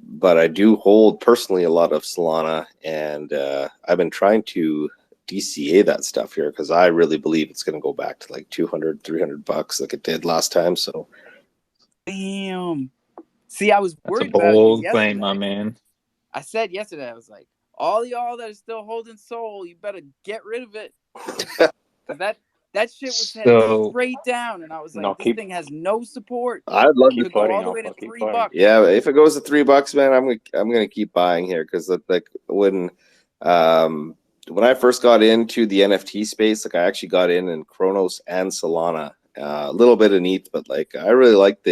But I do hold personally a lot of Solana, and I've been trying to DCA that stuff here because I really believe it's going to go back to like $200, $300 like it did last time. So, damn. See, I was worried That's a about bold you claim, yesterday. my man. I said yesterday, I was like, all y'all that are still holding Soul, you better get rid of it. That shit was heading So straight down, and I was No, like, "This keep thing has no support. I'd love to. Could keep go putting, all the way to Alpha. Keep $3." putting. Yeah, if it goes to $3, man, I'm gonna keep buying here because like when I first got into the NFT space, like I actually got in Kronos and Solana, a little bit in ETH, but like I really like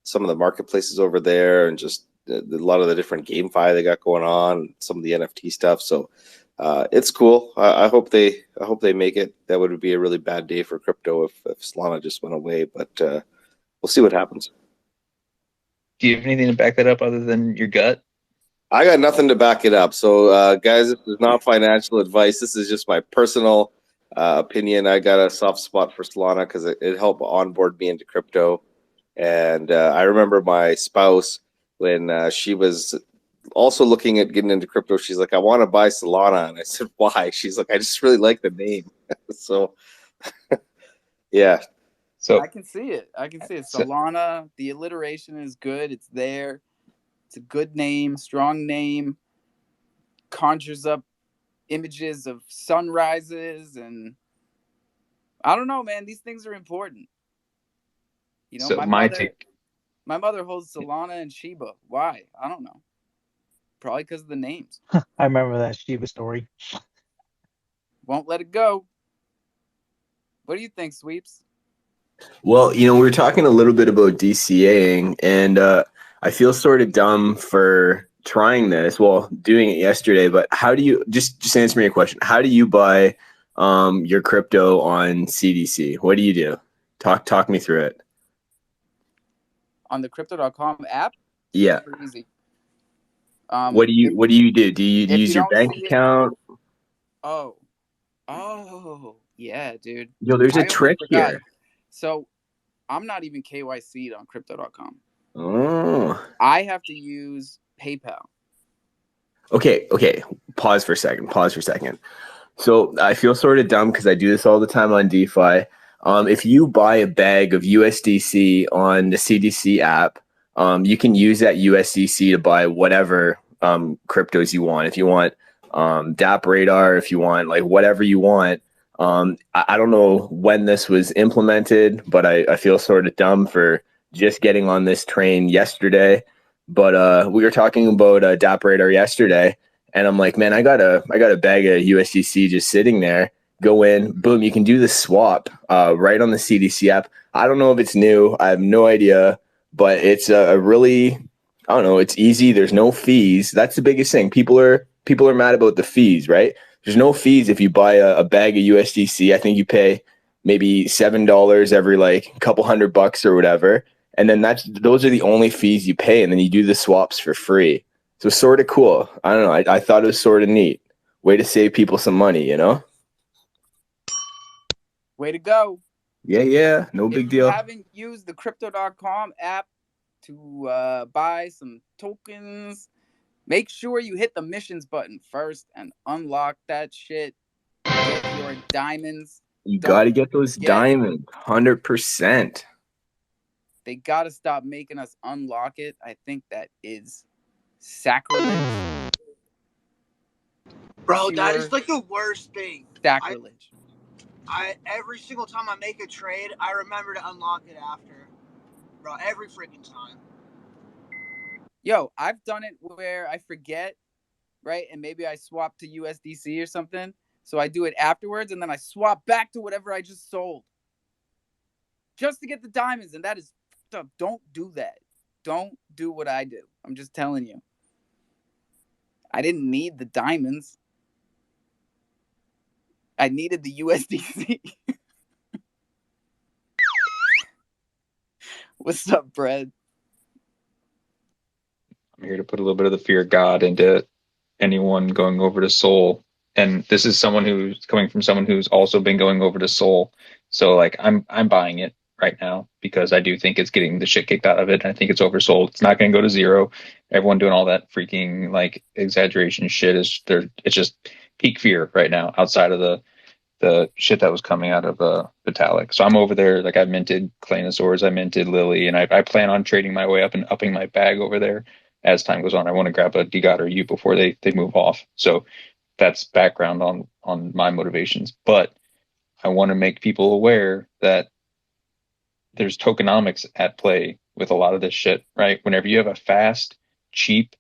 some of the marketplaces over there and just a lot of the different GameFi they got going on, some of the NFT stuff. So it's cool. I hope they make it. That would be a really bad day for crypto if Solana just went away, but we'll see what happens. do you have anything to back that up other than your gut? I got nothing to back it up. So, guys, this is not financial advice. This is just my personal opinion. I got a soft spot for Solana because it helped onboard me into crypto. And I remember my spouse when she was also looking at getting into crypto. She's like, I want to buy Solana. And I said, why? She's like, I just really like the name. So, yeah. So I can see it. Solana, the alliteration is good. It's there. It's a good name, strong name. Conjures up images of sunrises, and I don't know, man. These things are important. You know, so my take. my mother holds Solana and Shiba. Why? I don't know. Probably because of the names. I remember that Shiba story. Won't let it go. What do you think, Sweeps? Well, we were talking a little bit about DCAing, and I feel sort of dumb for trying this. Well, doing it yesterday, but how do you just answer me a question? How do you buy your crypto on CDC? What do you do? Talk me through it. On the crypto.com app? Yeah. Super easy. What do you do? Do you use your bank account? Oh, yeah, dude. Yo, there's a trick here. So I'm not even KYC'd on crypto.com. Oh. I have to use PayPal. Okay. Pause for a second. So I feel sort of dumb because I do this all the time on DeFi. If you buy a bag of USDC on the CDC app, you can use that USDC to buy whatever cryptos you want. If you want DApp Radar, if you want like whatever you want. I don't know when this was implemented, but I feel sort of dumb for just getting on this train yesterday. But we were talking about DApp Radar yesterday, and I'm like, man, I got a bag of USDC just sitting there. Go in, boom, you can do the swap right on the CDC app. I don't know if it's new. I have no idea, but it's a really, I don't know, it's easy. There's no fees. That's the biggest thing. People are mad about the fees, right? There's no fees if you buy a bag of USDC. I think you pay maybe $7 every like couple $100 or whatever. And then those are the only fees you pay. And then you do the swaps for free. So sort of cool. I don't know. I thought it was sort of neat. Way to save people some money, Way to go. Yeah. No big deal. If you haven't used the crypto.com app to buy some tokens, make sure you hit the missions button first and unlock that shit. Get your diamonds. You got to get those diamonds, 100%. They got to stop making us unlock it. I think that is sacrilege. Bro, that is like the worst thing. Sacrilege. I every single time I make a trade, I remember to unlock it after. Bro, every freaking time. Yo, I've done it where I forget, right? And maybe I swap to USDC or something. So I do it afterwards, and then I swap back to whatever I just sold. Just to get the diamonds, and that is up. Don't do that. Don't do what I do. I'm just telling you. I didn't need the diamonds. I needed the USDC. What's up, Brad? I'm here to put a little bit of the fear of God into anyone going over to Sol. And this is someone who's coming from someone who's also been going over to Sol. So like I'm buying it right now because I do think it's getting the shit kicked out of it. And I think it's oversold. It's not going to go to zero. Everyone doing all that freaking like exaggeration shit it's just peak fear right now outside of the shit that was coming out of Vitalik. So I'm over there. Like I minted Claynosaurs, I minted Lily, and I plan on trading my way up and upping my bag over there as time goes on. I want to grab a DGOT or U before they move off. So that's background on my motivations. But I want to make people aware that there's tokenomics at play with a lot of this shit, right? Whenever you have a fast, cheap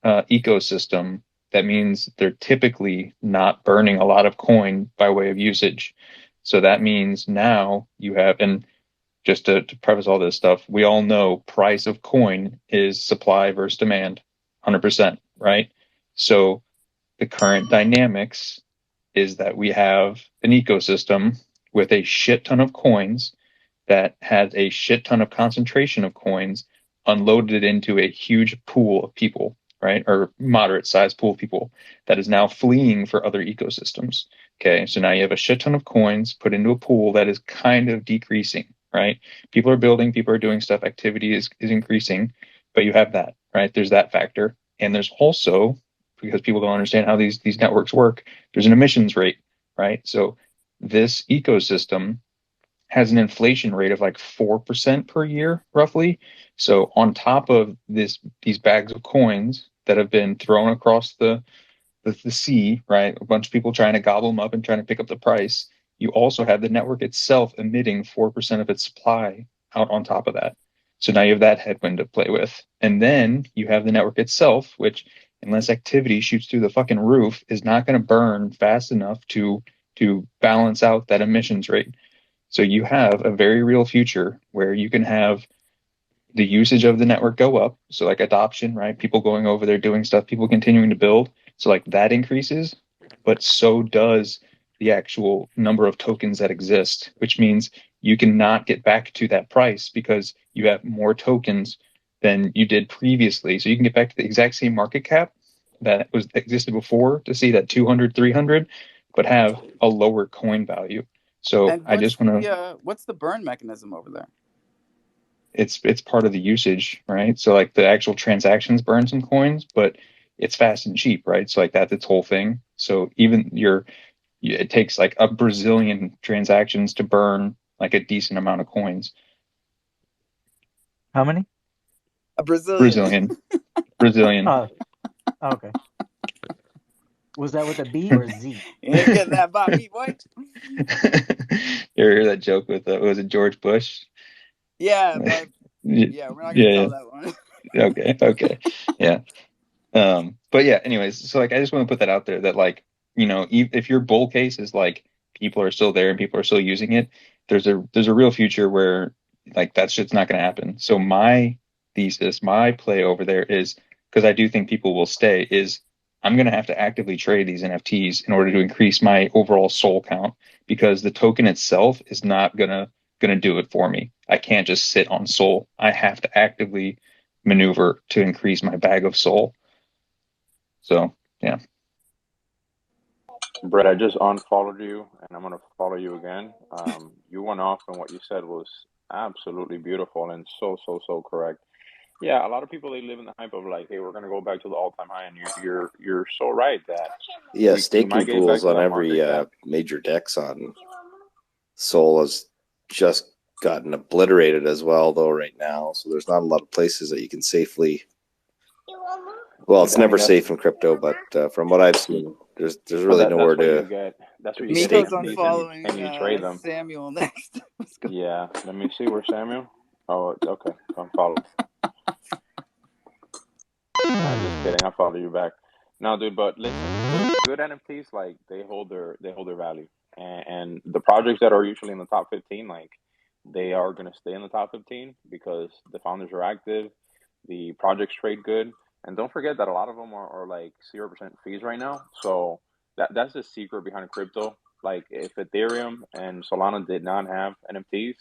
ecosystem, that means they're typically not burning a lot of coin by way of usage. So that means now you have, and just to preface all this stuff, we all know price of coin is supply versus demand, 100%, right? So the current dynamics is that we have an ecosystem with a shit ton of coins that has a shit ton of concentration of coins unloaded into a huge pool of people, right? Or moderate sized pool of people that is now fleeing for other ecosystems. Okay. So now you have a shit ton of coins put into a pool that is kind of decreasing, right? People are building, people are doing stuff, activity is increasing, but you have that, right? There's that factor. And there's also, because people don't understand how these networks work, there's an emissions rate, right? So this ecosystem has an inflation rate of like 4% per year, roughly. So on top of these bags of coins that have been thrown across the sea, right? A bunch of people trying to gobble them up and trying to pick up the price. You also have the network itself emitting 4% of its supply out on top of that. So now you have that headwind to play with. And then you have the network itself, which, unless activity shoots through the fucking roof, is not going to burn fast enough to balance out that emissions rate. So you have a very real future where you can have the usage of the network go up. So like adoption, right? People going over there doing stuff, people continuing to build. So like that increases, but so does the actual number of tokens that exist, which means you cannot get back to that price because you have more tokens than you did previously. So you can get back to the exact same market cap that existed before to see that 200, 300, but have a lower coin value. So And I just want to, what's the burn mechanism over there? it's part of the usage, right? So like the actual transactions burn some coins, but it's fast and cheap, right? So like that's its whole thing. So even it takes like a Brazilian transactions to burn like a decent amount of coins. How many? A Brazilian. Brazilian. Oh, okay. Was that with a B or a Z? You ain't getting that by me, boy. You ever hear that joke with was it George Bush? Yeah, but yeah, we're not gonna Yeah, tell that one. okay, yeah. But yeah, anyways, so like I just want to put that out there that like, if your bull case is like people are still there and people are still using it, there's a real future where like that shit's not going to happen. So my thesis, my play over there is, because I do think people will stay, is I'm going to have to actively trade these NFTs in order to increase my overall soul count, because the token itself is not gonna do it for me. I can't just sit on soul. I have to actively maneuver to increase my bag of soul. So yeah. Brett, I just unfollowed you, and I'm gonna follow you again. You went off, and what you said was absolutely beautiful and so correct. Yeah, a lot of people they live in the hype of like, hey, we're gonna go back to the all-time high, and you're so right that Yeah, we might staking get back pools to on that every market cap. major DEX on Sol has just gotten obliterated as well, though, right now. So there's not a lot of places that you can safely. Well, it's I mean, never safe in crypto, but from what I've seen, there's really nowhere to. that's where you get Miko's NFTs, unfollowing and you trade them. Samuel next. Yeah, let me see where Samuel. Oh, okay, unfollow. I'm just kidding. I follow you back. No, dude, but listen, good NFTs like they hold their value, and the projects that are usually in the top 15, like they are gonna stay in the top 15 because the founders are active, the projects trade good, and don't forget that a lot of them are like 0% fees right now. So that's the secret behind crypto. Like if Ethereum and Solana did not have NFTs,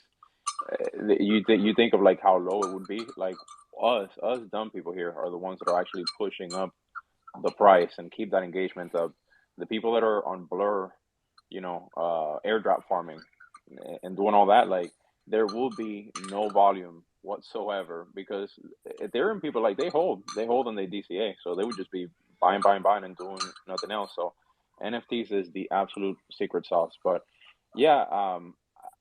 you think of like how low it would be. Like us dumb people here are the ones that are actually pushing up the price and keep that engagement up. The people that are on Blur, airdrop farming and doing all that, like there will be no volume whatsoever because Ethereum people like they hold and they DCA, so they would just be buying and doing nothing else. So NFTs is the absolute secret sauce. But yeah,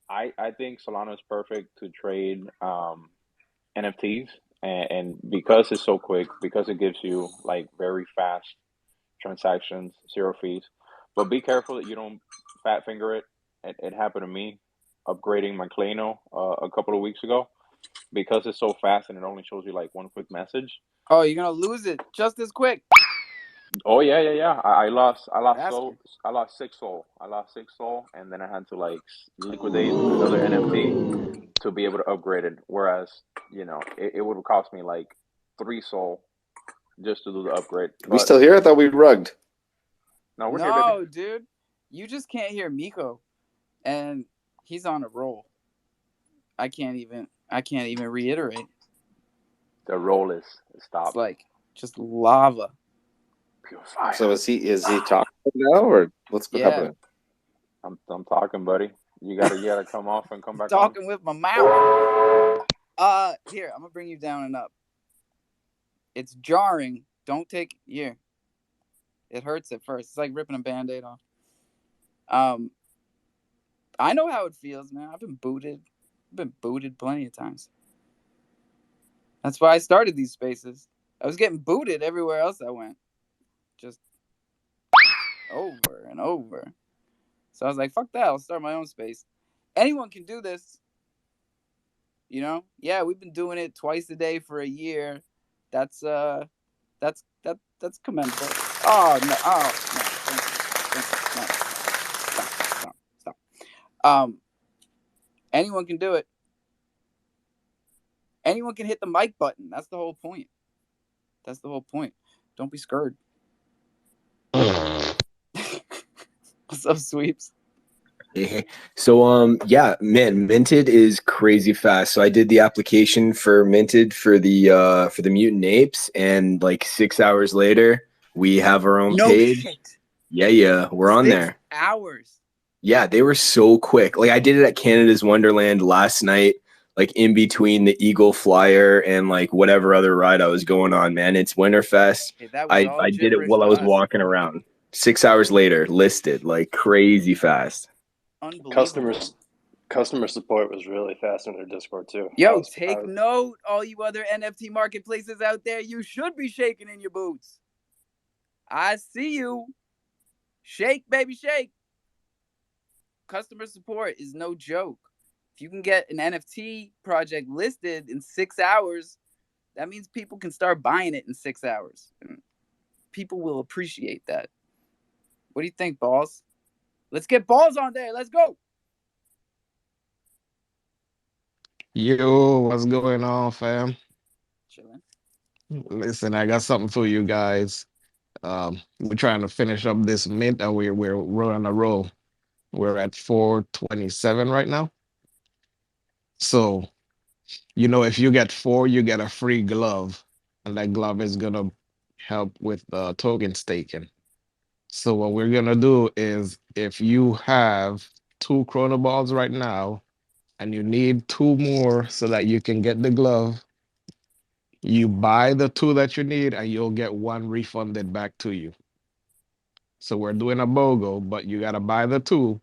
I think Solana is perfect to trade NFTs, and because it's so quick, because it gives you like very fast transactions, zero fees. But be careful that you don't fat finger it it happened to me upgrading my Klano a couple of weeks ago because it's so fast and it only shows you like one quick message. Oh, you're gonna lose it just as quick. Oh yeah, yeah, yeah. Faster. I lost 6 soul. I lost 6 soul, and then I had to like liquidate another NFT to be able to upgrade it. Whereas, it would have cost me like 3 soul just to do the upgrade. We But still here? I thought we rugged. no, we're here, baby. No, dude. You just can't hear Miko. And he's on a roll. I can't even reiterate. The roll is It's stopped. like just lava. Pure fire. So is he talking now, or what's happening? I'm talking, buddy. You gotta come off and come back on. Talking with my mouth. Here, I'm gonna bring you down and up. It's jarring. Don't take here. It hurts at first. It's like ripping a band-aid off. I know how it feels, man. I've been booted. Plenty of times. That's why I started these spaces. I was getting booted everywhere else I went. Just over and over. So I was like, fuck that. I'll start my own space. Anyone can do this. Yeah, we've been doing it twice a day for a year. That's commendable. Oh no! Oh no! Thank you. Stop. Anyone can do it. Anyone can hit the mic button. That's the whole point. Don't be scared. What's up, Sweeps? So yeah, man, Minted is crazy fast. So I did the application for Minted for the Mutant Apes, and like 6 hours later, we have our own page. Shit. Yeah, we're on 6 there. hours. Yeah, they were so quick. Like I did it at Canada's Wonderland last night, like in between the Eagle Flyer and like whatever other ride I was going on, man. It's Winterfest. Hey, that was all I did it gibberish while to I was us. walking around. 6 hours later, listed, like crazy fast. Unbelievable. Customer support was really fast in their Discord too. Yo, take note, all you other NFT marketplaces out there. You should be shaking in your boots. I see you. Shake, baby, shake. Customer support is no joke. If you can get an NFT project listed in 6 hours, that means people can start buying it in 6 hours. People will appreciate that. What do you think, Balls? Let's get Balls on there. Let's go. Yo, what's going on, fam? Chilling. Listen, I got something for you guys. We're trying to finish up this mint, and we're on a roll. We're at 427 right now. So, if you get 4, you get a free glove, and that glove is gonna help with token staking. So what we're gonna do is, if you have 2 Chrono Balls right now, and you need 2 more so that you can get the glove, you buy the 2 that you need, and you'll get 1 refunded back to you. So we're doing a BOGO, but you gotta buy the 2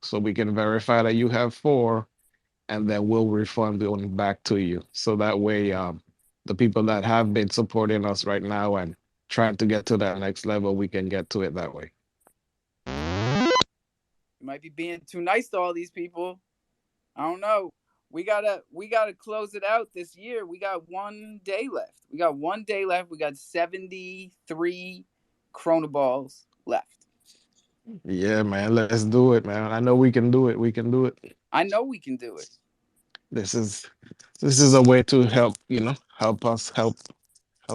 so we can verify that you have 4, and then we'll refund the one back to you. So that way, the people that have been supporting us right now and trying to get to that next level, we can get to it that way. You might be being too nice to all these people. I don't know. We gotta close it out this year. We got 1 day left. We got 73 Chrono Balls left. Yeah, man, let's do it, man. I know we can do it. I know we can do it. This is a way to help, help us, help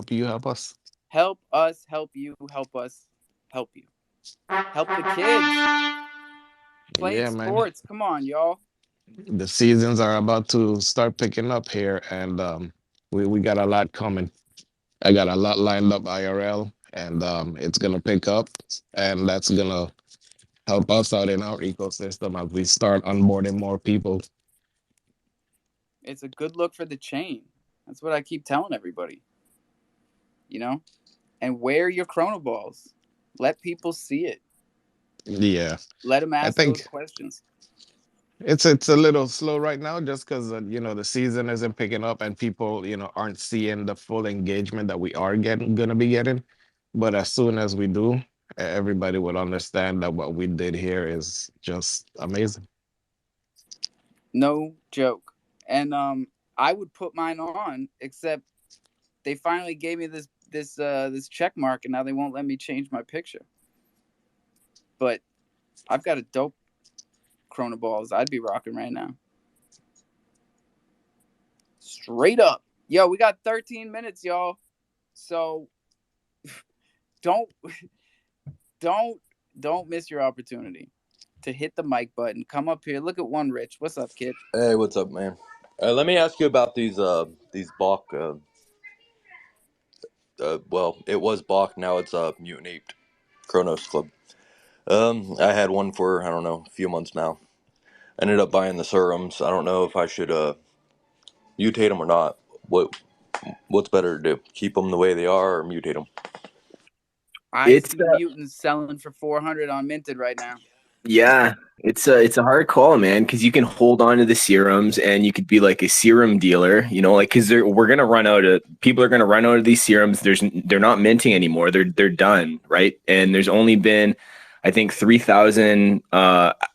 you, help us. Help us, help you, help us, help you. Help the kids. Playing sports. Man. Come on, y'all. The seasons are about to start picking up here, and we got a lot coming. I got a lot lined up IRL, and it's gonna pick up, and that's gonna help us out in our ecosystem as we start onboarding more people. It's a good look for the chain. That's what I keep telling everybody. And wear your Chrono Balls. Let people see it. Yeah. Let them ask those questions. It's a little slow right now, just because the season isn't picking up and people aren't seeing the full engagement that we are gonna be getting. But as soon as we do, everybody will understand that what we did here is just amazing. No joke. And I would put mine on, except they finally gave me this check mark, and now they won't let me change my picture. But I've got a dope Corona balls I'd be rocking right now. Straight up. Yo, we got 13 minutes, y'all. So don't don't miss your opportunity to hit the mic button. Come up here. Look at one Rich. What's up, kid? Hey, what's up, man? Let me ask you about these Bach. Well, it was Bach. Now it's Mutant Ape Chronos Club. I had one for I don't know a few months now. Ended up buying the serums. I don't know if I should mutate them or not. What's better to do? Keep them the way they are or mutate them? I It's see mutants selling for 400 on Minted right now. Yeah, it's a hard call, man, because you can hold on to the serums and you could be like a serum dealer, you know, like because we're gonna run out of people are gonna run out of these serums. They're not minting anymore. They're done, right? And there's only been, I think, 3,000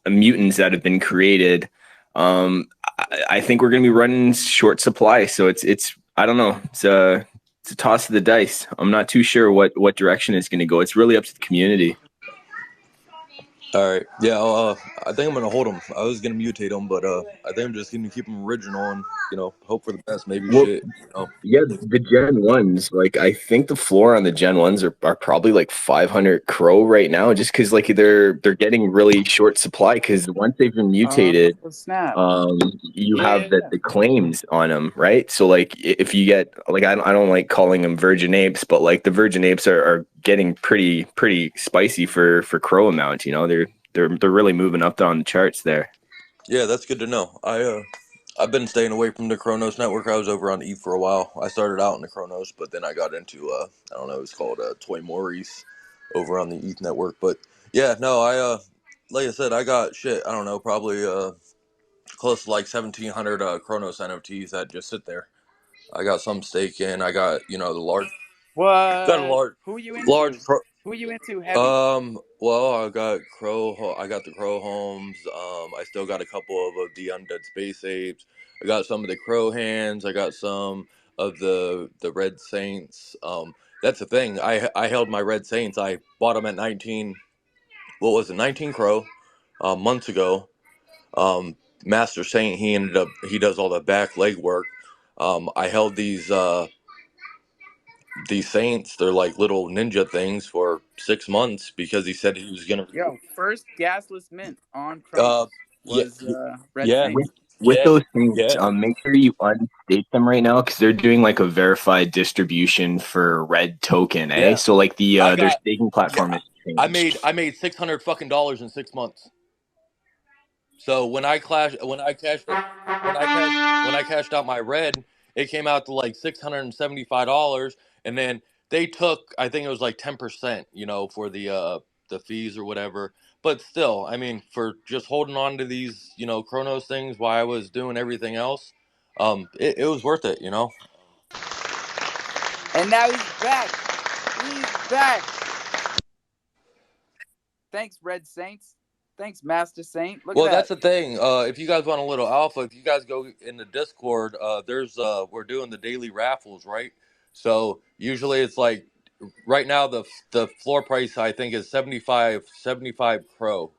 mutants that have been created. I think we're gonna be running short supply, so it's I don't know. It's a toss of the dice. I'm not too sure what direction it's gonna go. It's really up to the community. All right. Yeah. I think I'm gonna hold them. I was gonna mutate them, but I think I'm just gonna keep them original and hope for the best. Maybe Well, shit. yeah, the Gen 1s, like I think the floor on the Gen 1s are probably like 500 Cro right now, just because like they're getting really short supply because once they've been mutated, Snap. you have Yeah. the claims on them, right? So like if you get like I don't like calling them virgin apes, but like the virgin apes are getting pretty spicy for Cro amount, you know, they're really moving up on the charts there. Yeah, that's good to know. I've been staying away from the Kronos network. I was over on ETH for a while. I started out in the Kronos, but then I got into I don't know, it's called Toy Maurice over on the ETH network. But yeah, no, I like I said, I got shit. I don't know, probably close to like 1,700 Kronos NFTs that just sit there. I got some stake in. I got the large. Got a What? large, Who you large. into? Who you into heavy? Well, I got Crow. I got the Crow Homes. I still got a couple of the Undead Space Apes. I got some of the Crow Hands. I got some of the Red Saints. That's the thing. I held my Red Saints. I bought them at 19. What was it? 19 Crow, months ago. Master Saint. He does all the back leg work. I held these saints, they're like little ninja things for 6 months because he said he was gonna. Yo, first gasless mint on Uh, Chronos yeah, was Red yeah, Saints. With yeah, those things, yeah, make sure you unstate them right now because they're doing like a verified distribution for Red Token, eh? yeah. So like I their got, staking yeah. platform has changed. I made $600 fucking dollars in 6 months. So when I cashed out my red, it came out to like $675, and then they took, I think it was like 10%, for the fees or whatever. But still, I mean, for just holding on to these, Chronos things while I was doing everything else, it was worth it, And now he's back. He's back. Thanks, Red Saints. Thanks, Master Saint. Look at Well, that's that. the thing. If you guys want a little alpha, if you guys go in the Discord, we're doing the daily raffles, right? So usually it's like right now the floor price I think is 75 Pro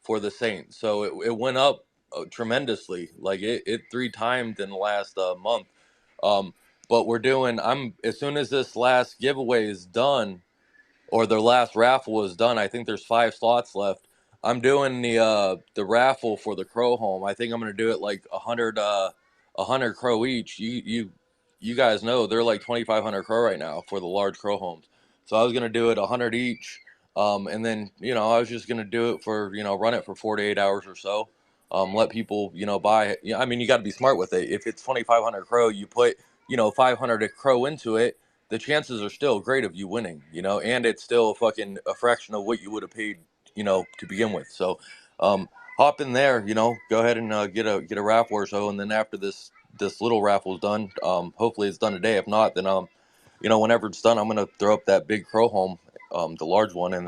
for the Saints. So it went up tremendously, like it 3 times in the last month. But I'm as soon as this last giveaway is done, or their last raffle is done. I think there's 5 slots left. I'm doing the raffle for the Crow Home. I think I'm gonna do it like 100 Crow each. You guys know they're like 2,500 Crow right now for the large Crow Homes. So I was gonna do it 100 each, and then I was just gonna do it for run it for 48 hours or so. Let people buy it. I mean, you got to be smart with it. If it's 2,500 Crow, you put 500 Crow into it, the chances are still great of you winning, and it's still a fraction of what you would have paid, to begin with. So, hop in there, go ahead and get a raffle or so, and then after this little raffle is done, hopefully it's done today. If not, then whenever it's done, I'm gonna throw up that big Crow Home, the large one, and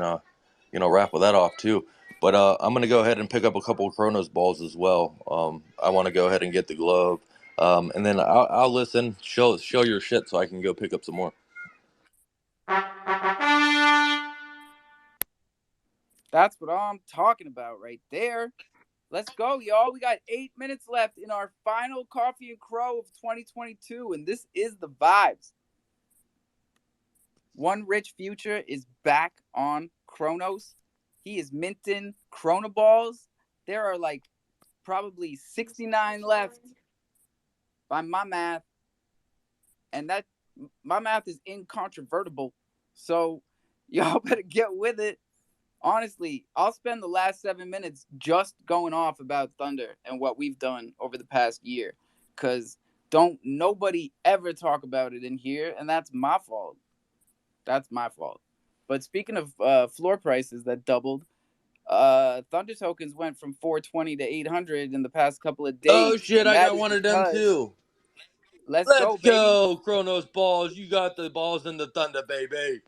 raffle that off too. But I'm gonna go ahead and pick up a couple of Chronos balls as well. I want to go ahead and get the glove, and then I'll listen. Show your shit so I can go pick up some more. That's what I'm talking about right there. Let's go, y'all. We got 8 minutes left in our final Coffee and Cro of 2022, and this is the vibes. One Rich Future is back on Chronos. He is minting Chrono balls. There are like probably 69 left by my math, and that my math is incontrovertible. So y'all better get with it. Honestly, I'll spend the last 7 minutes just going off about Thunder and what we've done over the past year, because don't nobody ever talk about it in here, and that's my fault. That's my fault. But speaking of floor prices that doubled, Thunder tokens went from 420 to 800 in the past couple of Oh days, shit! and I that got is one of them because too. let's Let's go, baby. go, Chronos balls. You got the balls in the Thunder, baby.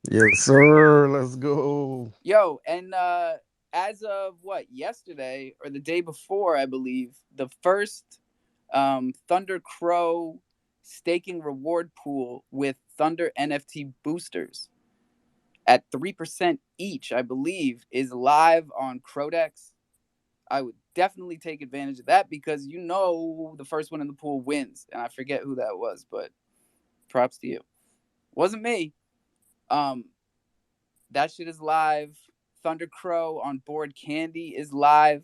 Yes, sir. Let's go. Yo, and as of what, yesterday or the day before, I believe, the first Thunder Crow staking reward pool with Thunder NFT boosters at 3% each, I believe, is live on Crodex. I would definitely take advantage of that because the first one in the pool wins. And I forget who that was, but props to you. Wasn't me. That shit is live. Thunder Crow on Board Candy is live.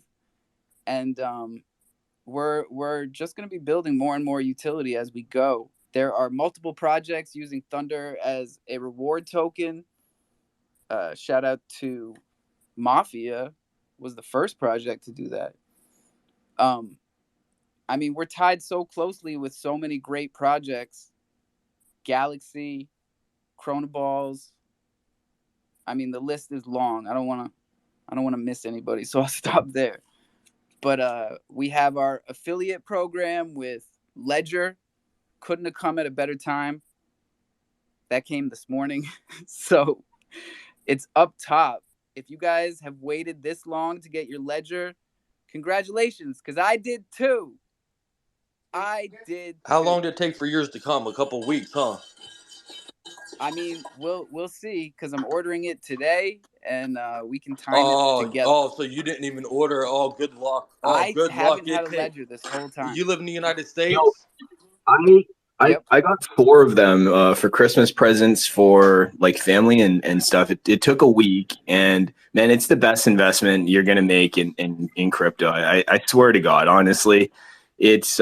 And we're just gonna be building more and more utility as we go. There are multiple projects using Thunder as a reward token. Shout out to Mafia was the first project to do that. I mean, we're tied so closely with so many great projects. Galaxy, Chronoballs. I mean, the list is long. I don't want to miss anybody, so I'll stop there. But we have our affiliate program with Ledger. Couldn't have come at a better time. That came this morning. So it's up top. If you guys have waited this long to get your Ledger, congratulations, because I did too. I did How too. long did it take for yours to come? A couple weeks, huh? I mean, we'll see, because I'm ordering it today, and we can time it together. Oh, so you didn't even order? Oh, good luck. Oh, I good luck. haven't had a Ledger this whole time. You live in the United Yo, States? Yep. I got 4 of them for Christmas presents for like family and stuff. It took a week, and man, it's the best investment you're gonna make in crypto. I swear to God, honestly, it's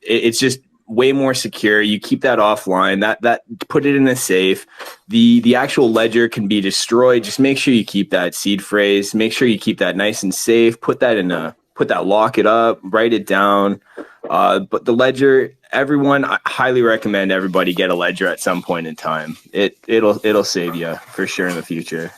it's just way more secure. You keep that offline. That put it in a safe. The actual ledger can be destroyed. Just make sure you keep that seed phrase. Make sure you keep that nice and safe. Lock it up. Write it down. But the ledger, everyone, I highly recommend everybody get a ledger at some point in time. It'll save you for sure in the future.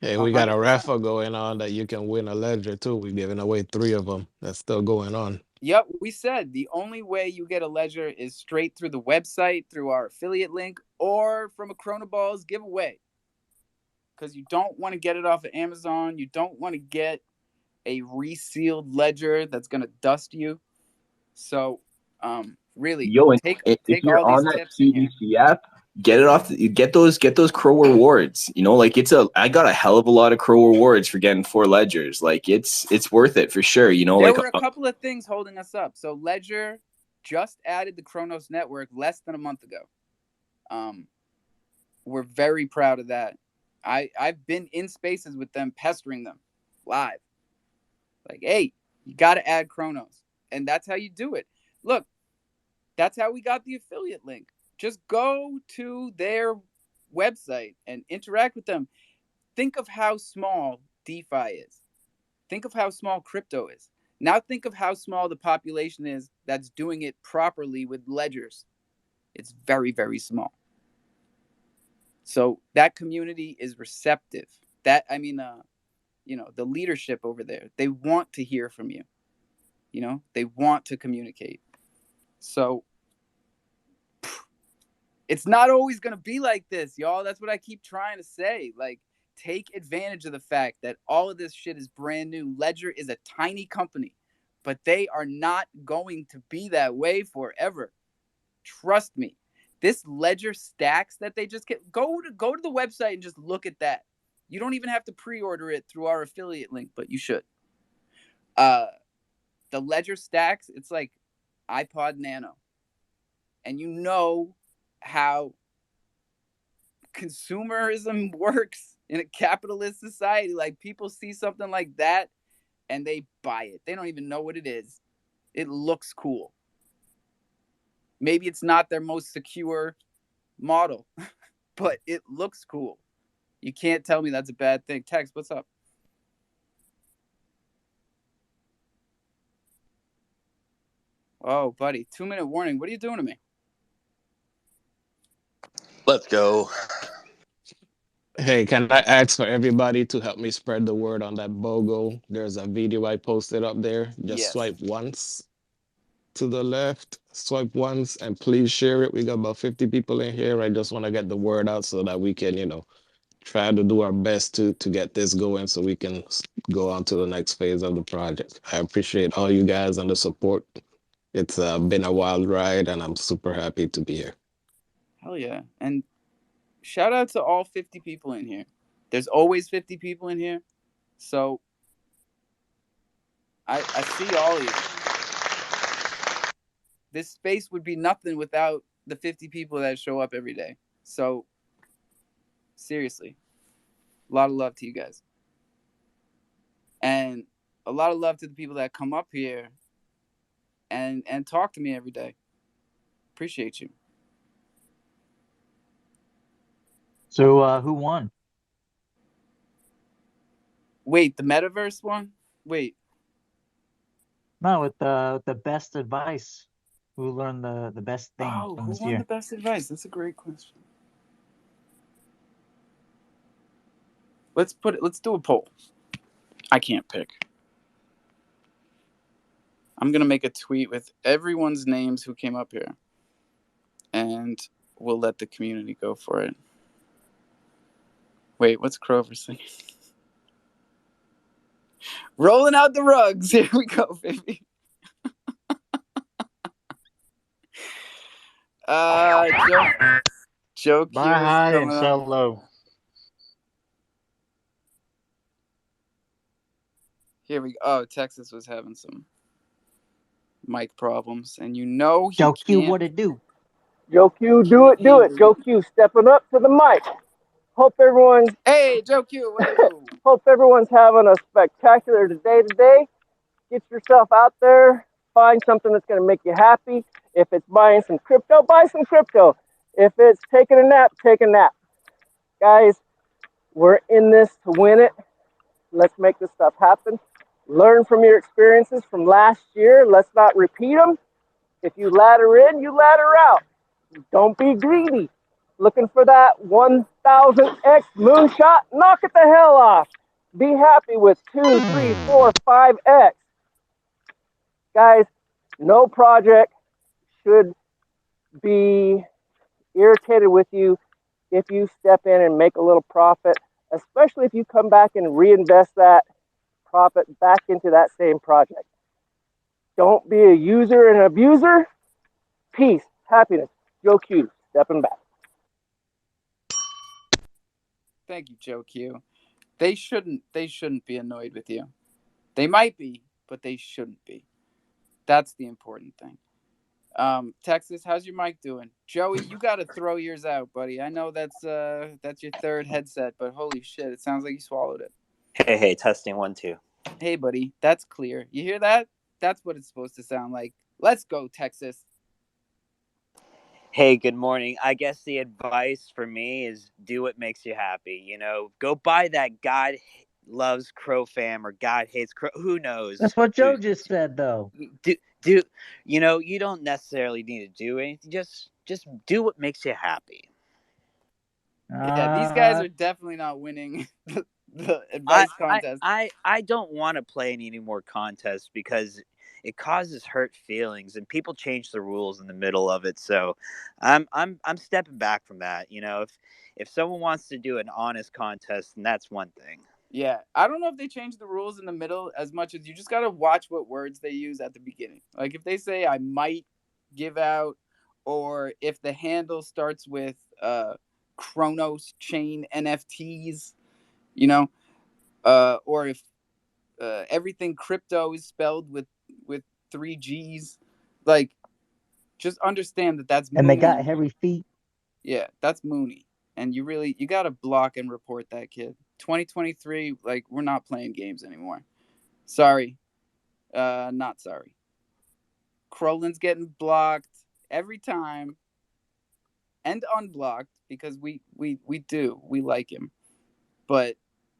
Hey, we got a 100%. raffle going on that you can win a ledger too. We're giving away 3 of them. That's still going on. Yep, we said the only way you get a Ledger is straight through the website, through our affiliate link, or from a Chronoballs giveaway. Because you don't want to get it off of Amazon. You don't want to get a resealed Ledger that's going to dust you. So, really, Yo, and take if you're all these on that tips in here. CDC app, get those Crow rewards. Like I got a hell of a lot of Crow rewards for getting 4 ledgers. Like it's worth it for sure. There were a couple of things holding us up. So Ledger just added the Chronos network less than a month ago. We're very proud of that. I've been in spaces with them, pestering them live. Like, hey, you got to add Chronos. And that's how you do it. Look, that's how we got the affiliate link. Just go to their website and interact with them. Think of how small DeFi is. Think of how small crypto is. Now think of how small the population is that's doing it properly with ledgers. It's very, very small. So that community is receptive. The leadership over there, they want to hear from you. They want to communicate. So It's not always going to be like this, y'all. That's what I keep trying to say. Like, take advantage of the fact that all of this shit is brand new. Ledger is a tiny company, but they are not going to be that way forever. Trust me. This Ledger stacks that they just get, go to the website and just look at that. You don't even have to pre-order it through our affiliate link, but you should. The Ledger stacks, it's like iPod Nano. And you know how consumerism works in a capitalist society. Like, people see something like that and they buy it. They don't even know what it is. It looks cool. Maybe it's not their most secure model, but it looks cool. You can't tell me that's a bad thing. Tex, what's up? Oh, buddy, 2-minute warning. What are you doing to me? Let's go. Hey, can I ask for everybody to help me spread the word on that BOGO? There's a video I posted up there. Just swipe once to the left, swipe once, and please share it. We got about 50 people in here. I just want to get the word out so that we can, try to do our best to get this going so we can go on to the next phase of the project. I appreciate all you guys and the support. It's been a wild ride, and I'm super happy to be here. Hell yeah. And shout out to all 50 people in here. There's always 50 people in here. So I see all of you. This space would be nothing without the 50 people that show up every day. So seriously, a lot of love to you guys. And a lot of love to the people that come up here and talk to me every day. Appreciate you. So who won? Wait, the metaverse one? Wait. No, with the best advice. Who learned the best thing from Who this won year? the best advice? That's a great question. Let's do a poll. I can't pick. I'm going to make a tweet with everyone's names who came up here. And we'll let the community go for it. Wait, what's Crover singing? Rolling out the rugs. Here we go, baby. Joe Q Buy is high and coming sell up. low. Here we go. Oh, Texas was having some mic problems, and you know he Joe Q, can't. what it do? Joe Q, do it. Joe Q stepping up to the mic. Hope everyone's Hey, Joe Q, what it do? Hope everyone's having a spectacular day today. Get yourself out there. Find something that's going to make you happy. If it's buying some crypto, buy some crypto. If it's taking a nap, take a nap. Guys, we're in this to win it. Let's make this stuff happen. Learn from your experiences from last year. Let's not repeat them. If you ladder in, you ladder out. Don't be greedy. Looking for that 1000x moonshot? Knock it the hell off. Be happy with 2, 3, 4, 5x. Guys, no project should be irritated with you if you step in and make a little profit, especially if you come back and reinvest that profit back into that same project. Don't be a user and abuser. Peace, happiness. Joe Q, stepping back. Thank you, Joe Q. They shouldn't be annoyed with you. They might be, but they shouldn't be. That's the important thing. Texas, how's your mic doing? Joey, you got to throw yours out, buddy. I know that's your third headset, but holy shit, it sounds like you swallowed it. Hey, testing 1 2. Hey, buddy, that's clear. You hear that? That's what it's supposed to sound like. Let's go, Texas. Hey, good morning. I guess the advice for me is do what makes you happy. Go buy that God loves crofam or God hates Cro. Who knows? That's what Joe just said, though. You don't necessarily need to do anything. Just do what makes you happy. Yeah, these guys are definitely not winning the advice contest. I don't want to play any more contests because it causes hurt feelings, and people change the rules in the middle of it. So I'm stepping back from that. You know, if someone wants to do an honest contest, then that's one thing. Yeah, I don't know if they change the rules in the middle as much as you just got to watch what words they use at the beginning. Like if they say I might give out, or if the handle starts with Chronos chain NFTs, you know, or if everything crypto is spelled with 3 G's, like just understand that that's And they Mooney. got hairy feet. Yeah, that's Mooney. And you got to block and report that kid. 2023, like we're not playing games anymore. Sorry. Not sorry. Crolin's getting blocked every time and unblocked because we like him. But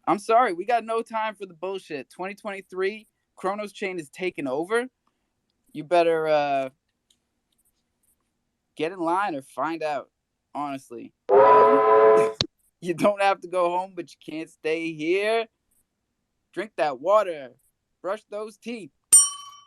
I'm sorry, we got no time for the bullshit. 2023, Chronos Chain is taking over. You better get in line or find out. Honestly, you don't have to go home, but you can't stay here. Drink that water. Brush those teeth.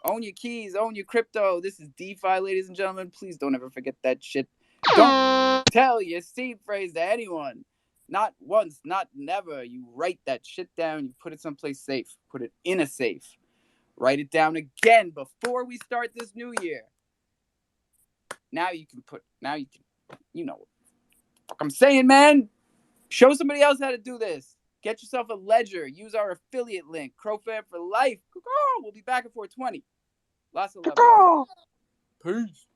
Own your keys. Own your crypto. This is DeFi, ladies and gentlemen. Please don't ever forget that shit. Don't tell your seed phrase to anyone. Not once, not never. You write that shit down. You put it someplace safe. Put it in a safe. Write it down again before we start this new year. Now you can, you know what the fuck I'm saying, man. Show somebody else how to do this. Get yourself a ledger. Use our affiliate link, crofam for life. We'll be back at 420. Lots of love. Peace.